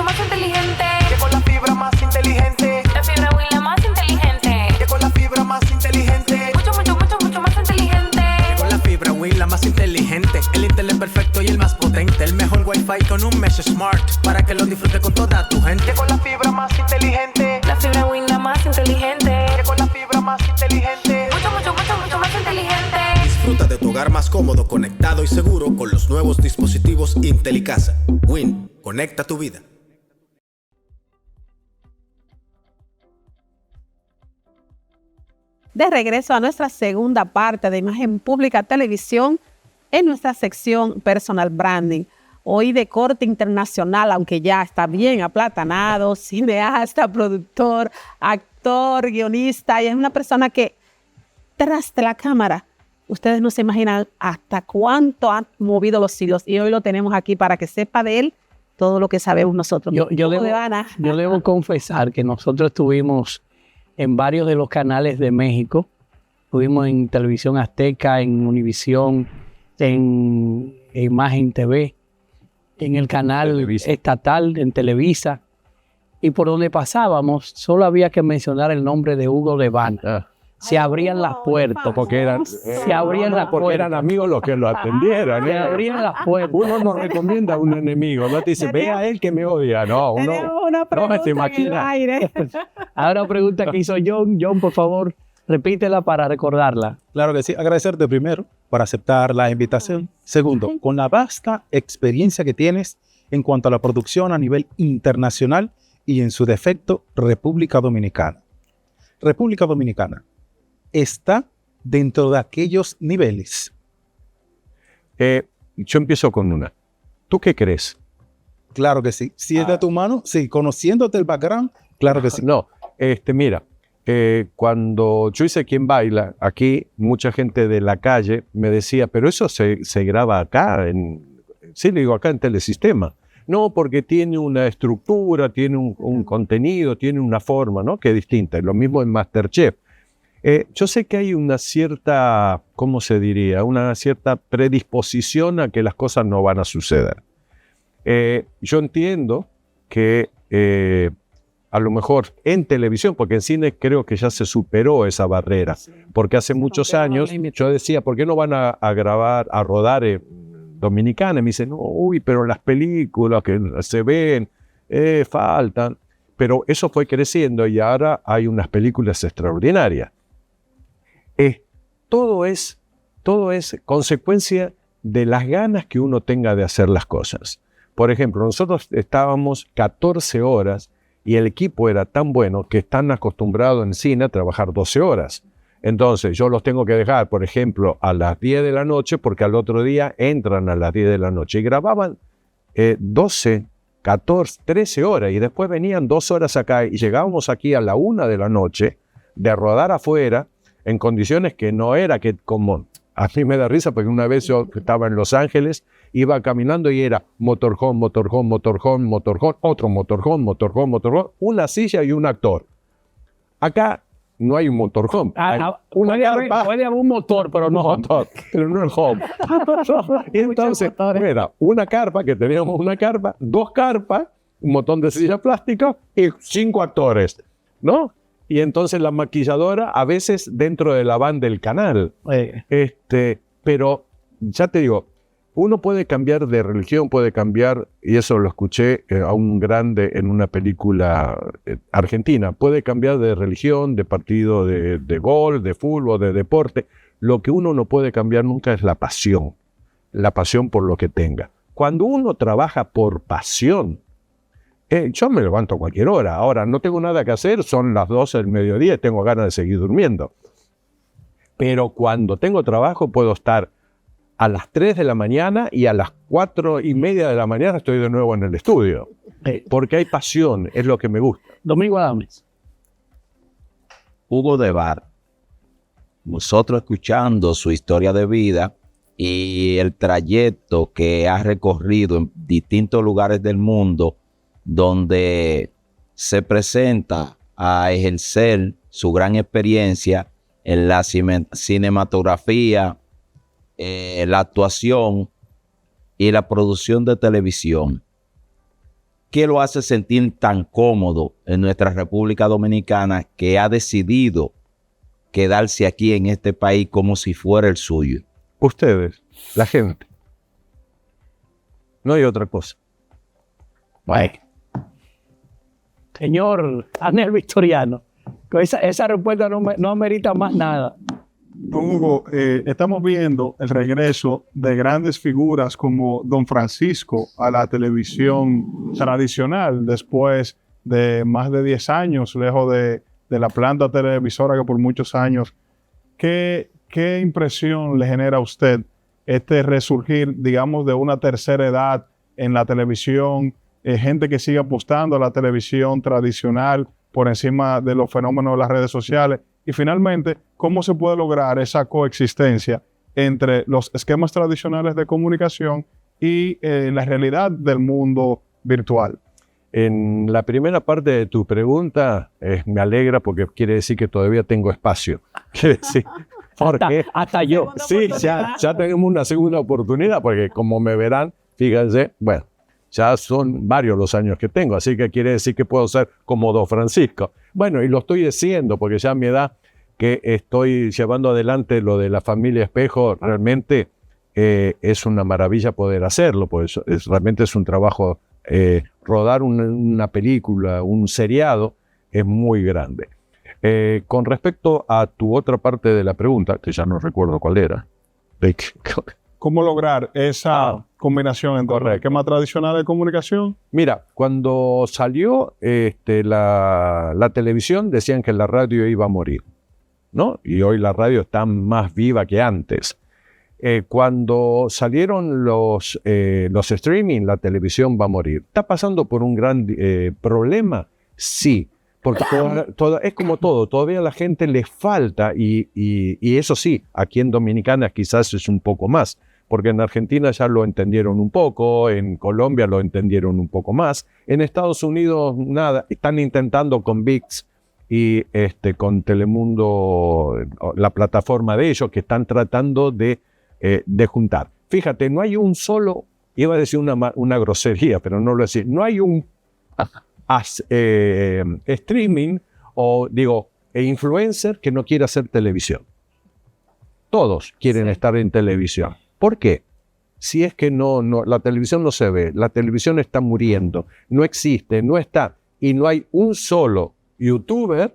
más inteligente. Llegó la fibra más inteligente. La fibra Win, la más inteligente. Llegó la fibra más inteligente. Mucho inteligente, el internet perfecto y el más potente, el mejor wifi con un mesh smart, para que lo disfrutes con toda tu gente. Con la fibra más inteligente. La fibra Win, la más inteligente. Con la fibra más inteligente. Mucho más inteligente. Disfruta de tu hogar más cómodo, conectado y seguro con los nuevos dispositivos IntelliCasa. Win, conecta tu vida. De regreso a nuestra segunda parte de Imagen Pública Televisión en nuestra sección Personal Branding. Hoy de corte internacional, aunque ya está bien aplatanado, cineasta, productor, actor, guionista, y es una persona que tras de la cámara, ustedes no se imaginan hasta cuánto han movido los hilos, y hoy lo tenemos aquí para que sepa de él todo lo que sabemos nosotros. Yo debo confesar que nosotros estuvimos en varios de los canales de México. Estuvimos en Televisión Azteca, en Univisión, en Imagen TV, en el canal Televisa estatal, en Televisa. Y por donde pasábamos, solo había que mencionar el nombre de Hugo Devane. Se abrían las puertas. Porque eran amigos los que lo atendieran. Se abrían las puertas. Uno no recomienda a un enemigo. No te dice, ve a él que me odia. No, uno no se imagina. Ahora una pregunta que hizo John. John, por favor, repítela para recordarla. Claro que sí. Agradecerte primero por aceptar la invitación. Segundo, con la vasta experiencia que tienes en cuanto a la producción a nivel internacional y en su defecto República Dominicana. República Dominicana está dentro de aquellos niveles. Yo empiezo con una. ¿Tú qué crees? Claro que sí. Si es de tu mano, sí. Conociéndote el background, claro que sí. No, mira, cuando yo hice Quien Baila, aquí mucha gente de la calle me decía, pero eso se graba acá, sí, le digo, acá en Telesistema. No, porque tiene una estructura, tiene un contenido, tiene una forma, ¿no? Que es distinta. Lo mismo en MasterChef. Yo sé que hay una cierta, ¿cómo se diría? Una cierta predisposición a que las cosas no van a suceder. Yo entiendo que a lo mejor en televisión, porque en cine creo que ya se superó esa barrera, porque hace muchos años yo decía, ¿por qué no van a grabar, a rodar Dominicana? Y me dicen, no, pero las películas que se ven faltan. Pero eso fue creciendo y ahora hay unas películas extraordinarias. Todo es consecuencia de las ganas que uno tenga de hacer las cosas. Por ejemplo, nosotros estábamos 14 horas y el equipo era tan bueno que están acostumbrados en cine a trabajar 12 horas. Entonces yo los tengo que dejar, por ejemplo, a las 10 de la noche porque al otro día entran a las 10 de la noche y grababan 12, 14, 13 horas y después venían 2 horas acá y llegábamos aquí a la 1 de la noche de rodar afuera en condiciones que no era que como... A mí me da risa porque una vez yo estaba en Los Ángeles, iba caminando y era motorhome, motorhome, motorhome, motorhome, otro motorhome, motorhome, motorhome, una silla y un actor. Acá no hay un motorhome. Puede haber un motor, pero no motor, pero no el home. Y entonces era una carpa, que teníamos una carpa, 2 carpas, un montón de sillas plásticas y 5 actores, ¿no? Y entonces la maquilladora a veces dentro de la van del canal. Pero ya te digo, uno puede cambiar de religión, puede cambiar, y eso lo escuché a un grande en una película argentina, puede cambiar de religión, de partido de gol, de fútbol, de deporte. Lo que uno no puede cambiar nunca es la pasión por lo que tenga. Cuando uno trabaja por pasión, yo me levanto a cualquier hora. Ahora no tengo nada que hacer, son las 12 del mediodía y tengo ganas de seguir durmiendo. Pero cuando tengo trabajo puedo estar a las 3 de la mañana y a las 4:30 de la mañana estoy de nuevo en el estudio. Porque hay pasión, es lo que me gusta. Domingo Adames. Hugo Devane. Nosotros escuchando su historia de vida y el trayecto que ha recorrido en distintos lugares del mundo, donde se presenta a ejercer su gran experiencia en la cinematografía, la actuación y la producción de televisión. ¿Qué lo hace sentir tan cómodo en nuestra República Dominicana que ha decidido quedarse aquí en este país como si fuera el suyo? Ustedes. La gente. No hay otra cosa. Bueno. Señor Anel Victoriano, con esa respuesta no amerita más nada. Hugo, estamos viendo el regreso de grandes figuras como Don Francisco a la televisión tradicional después de más de 10 años lejos de la planta televisora que por muchos años. ¿Qué impresión le genera a usted este resurgir, digamos, de una tercera edad en la televisión? Gente que sigue apostando a la televisión tradicional por encima de los fenómenos de las redes sociales. Y finalmente, ¿cómo se puede lograr esa coexistencia entre los esquemas tradicionales de comunicación y la realidad del mundo virtual? En la primera parte de tu pregunta me alegra porque quiere decir que todavía tengo espacio. Quiere decir, porque hasta yo. Sí, ya tenemos una segunda oportunidad porque como me verán, fíjense, bueno, ya son varios los años que tengo, así que quiere decir que puedo ser como Don Francisco. Bueno, y lo estoy diciendo porque ya a mi edad que estoy llevando adelante lo de la familia Espejo, realmente es una maravilla poder hacerlo, pues realmente es un trabajo, rodar una película, un seriado, es muy grande. Con respecto a tu otra parte de la pregunta, que ya no recuerdo cuál era. ¿Cómo lograr esa combinación entre el esquema tradicional de comunicación? Mira, cuando salió la televisión decían que la radio iba a morir, ¿no? Y hoy la radio está más viva que antes. Cuando salieron los streaming, la televisión va a morir. ¿Está pasando por un gran problema? Sí, porque es como todo, todavía a la gente le falta, y eso sí, aquí en Dominicana quizás es un poco más, porque en Argentina ya lo entendieron un poco, en Colombia lo entendieron un poco más, en Estados Unidos nada, están intentando con ViX y con Telemundo, la plataforma de ellos, que están tratando de juntar. Fíjate, no hay un solo, iba a decir una grosería, pero no lo voy a decir, no hay un streaming o digo influencer que no quiera hacer televisión. Todos quieren estar en televisión. ¿Por qué? Si es que no, la televisión no se ve, la televisión está muriendo, no existe, no está, y no hay un solo youtuber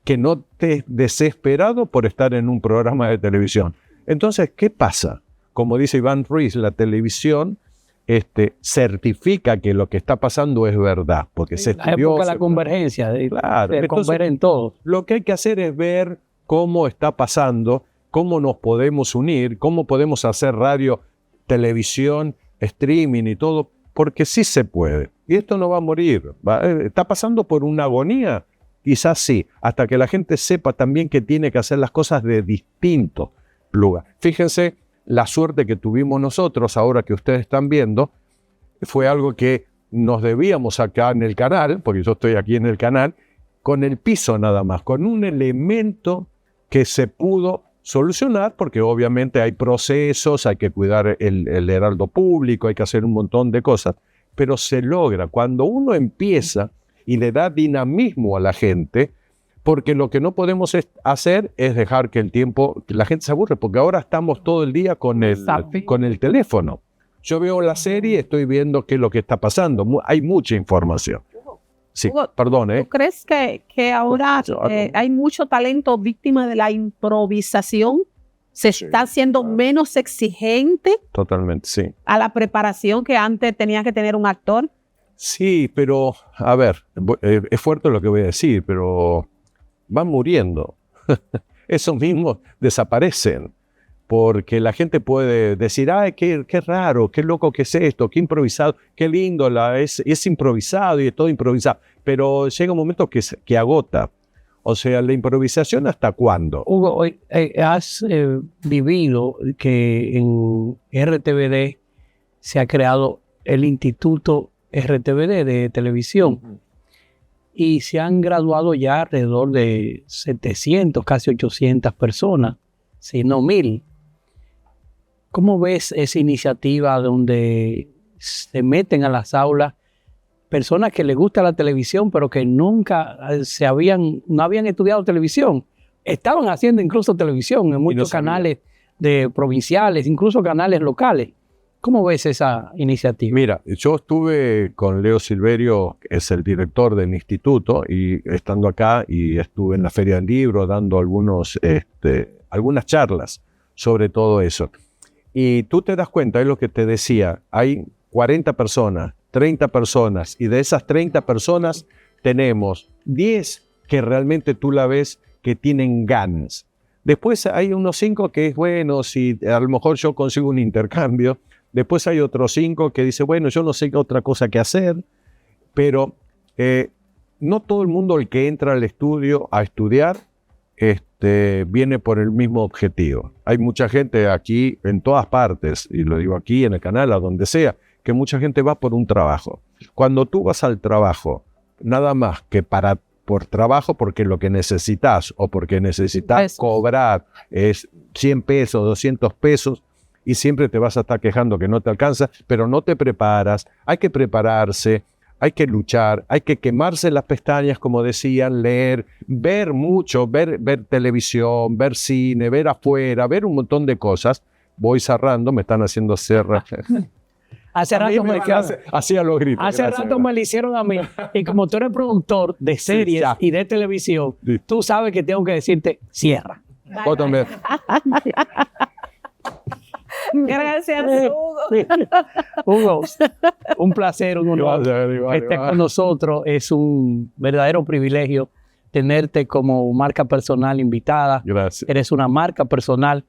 que no esté desesperado por estar en un programa de televisión. Entonces, ¿qué pasa? Como dice Iván Ruiz, la televisión certifica que lo que está pasando es verdad, porque se estudió. La convergencia, claro, se convergen todos. Lo que hay que hacer es ver cómo está pasando, cómo nos podemos unir, cómo podemos hacer radio, televisión, streaming y todo, porque sí se puede. Y esto no va a morir. ¿Está pasando por una agonía? Quizás sí, hasta que la gente sepa también que tiene que hacer las cosas de distinto lugar. Fíjense la suerte que tuvimos nosotros, ahora que ustedes están viendo, fue algo que nos debíamos acá en el canal, porque yo estoy aquí en el canal, con el piso nada más, con un elemento que se pudo solucionar, porque obviamente hay procesos, hay que cuidar el heraldo público, hay que hacer un montón de cosas, pero se logra cuando uno empieza y le da dinamismo a la gente, porque lo que no podemos hacer es dejar que la gente se aburre, porque ahora estamos todo el día con el teléfono. Yo veo la serie, estoy viendo qué es lo que está pasando, hay mucha información. Sí, Hugo, perdón. ¿Tú crees que ahora hay mucho talento víctima de la improvisación? ¿Se está haciendo menos exigente? Totalmente, sí. ¿A la preparación que antes tenía que tener un actor? Sí, pero, a ver, es fuerte lo que voy a decir, pero van muriendo. Esos mismos desaparecen. Porque la gente puede decir, ay, qué raro, qué loco que es esto, qué improvisado, qué lindo, es improvisado y es todo improvisado. Pero llega un momento que agota. O sea, la improvisación, ¿hasta cuándo? Hugo, has vivido que en RTVD se ha creado el Instituto RTVD de televisión y se han graduado ya alrededor de 700, casi 800 personas, si no 1000. ¿Cómo ves esa iniciativa donde se meten a las aulas personas que les gusta la televisión, pero que nunca no habían estudiado televisión? Estaban haciendo incluso televisión en muchos canales de provinciales, incluso canales locales. ¿Cómo ves esa iniciativa? Mira, yo estuve con Leo Silverio, que es el director del instituto, y estando acá, y estuve en la Feria del Libro dando algunas charlas sobre todo eso. Y tú te das cuenta, es lo que te decía, hay 40 personas, 30 personas, y de esas 30 personas tenemos 10 que realmente tú la ves que tienen ganas. Después hay unos 5 que es bueno, si a lo mejor yo consigo un intercambio. Después hay otros 5 que dicen, bueno, yo no sé qué otra cosa que hacer, pero no todo el mundo el que entra al estudio a estudiar viene por el mismo objetivo. Hay mucha gente aquí, en todas partes, y lo digo aquí en el canal, a donde sea, que mucha gente va por un trabajo. Cuando tú vas al trabajo, nada más que por trabajo, porque lo que necesitas o porque necesitas cobrar es 100 pesos, 200 pesos, y siempre te vas a estar quejando que no te alcanza, pero no te preparas, hay que prepararse, hay que luchar, hay que quemarse las pestañas, como decían, leer, ver mucho, ver televisión, ver cine, ver afuera, ver un montón de cosas. Voy cerrando, me están haciendo cerrar. Hace rato hacía los gritos. Hace rato me lo hicieron a mí. Y como tú eres productor de series y de televisión, tú sabes que tengo que decirte, cierra. Vos también. Gracias, Hugo. Hugo, un placer, un honor que estés con nosotros. Es un verdadero privilegio tenerte como marca personal invitada. Gracias. Eres una marca personal.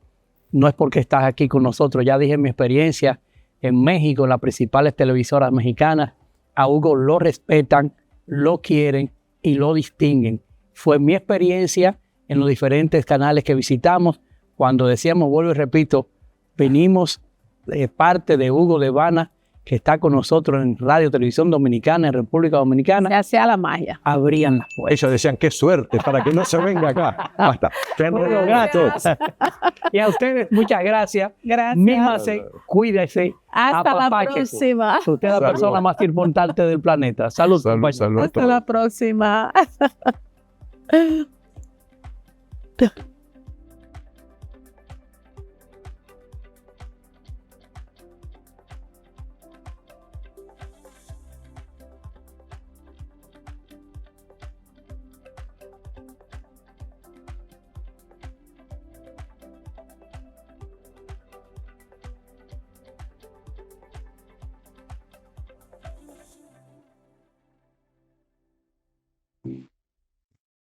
No es porque estás aquí con nosotros. Ya dije mi experiencia en México, en las principales televisoras mexicanas. A Hugo lo respetan, lo quieren y lo distinguen. Fue mi experiencia en los diferentes canales que visitamos. Cuando decíamos, vuelvo y repito, venimos de parte de Hugo Devana, que está con nosotros en Radio Televisión Dominicana, en República Dominicana. Se hacía la magia. Abrían las puertas. Ellos decían, qué suerte, para que no se venga acá. Basta. Bueno, gracias. Y a ustedes, muchas gracias. Gracias. Mímase, cuídese. Hasta la próxima. Usted es la persona más importante del planeta. Salud. Hasta la próxima.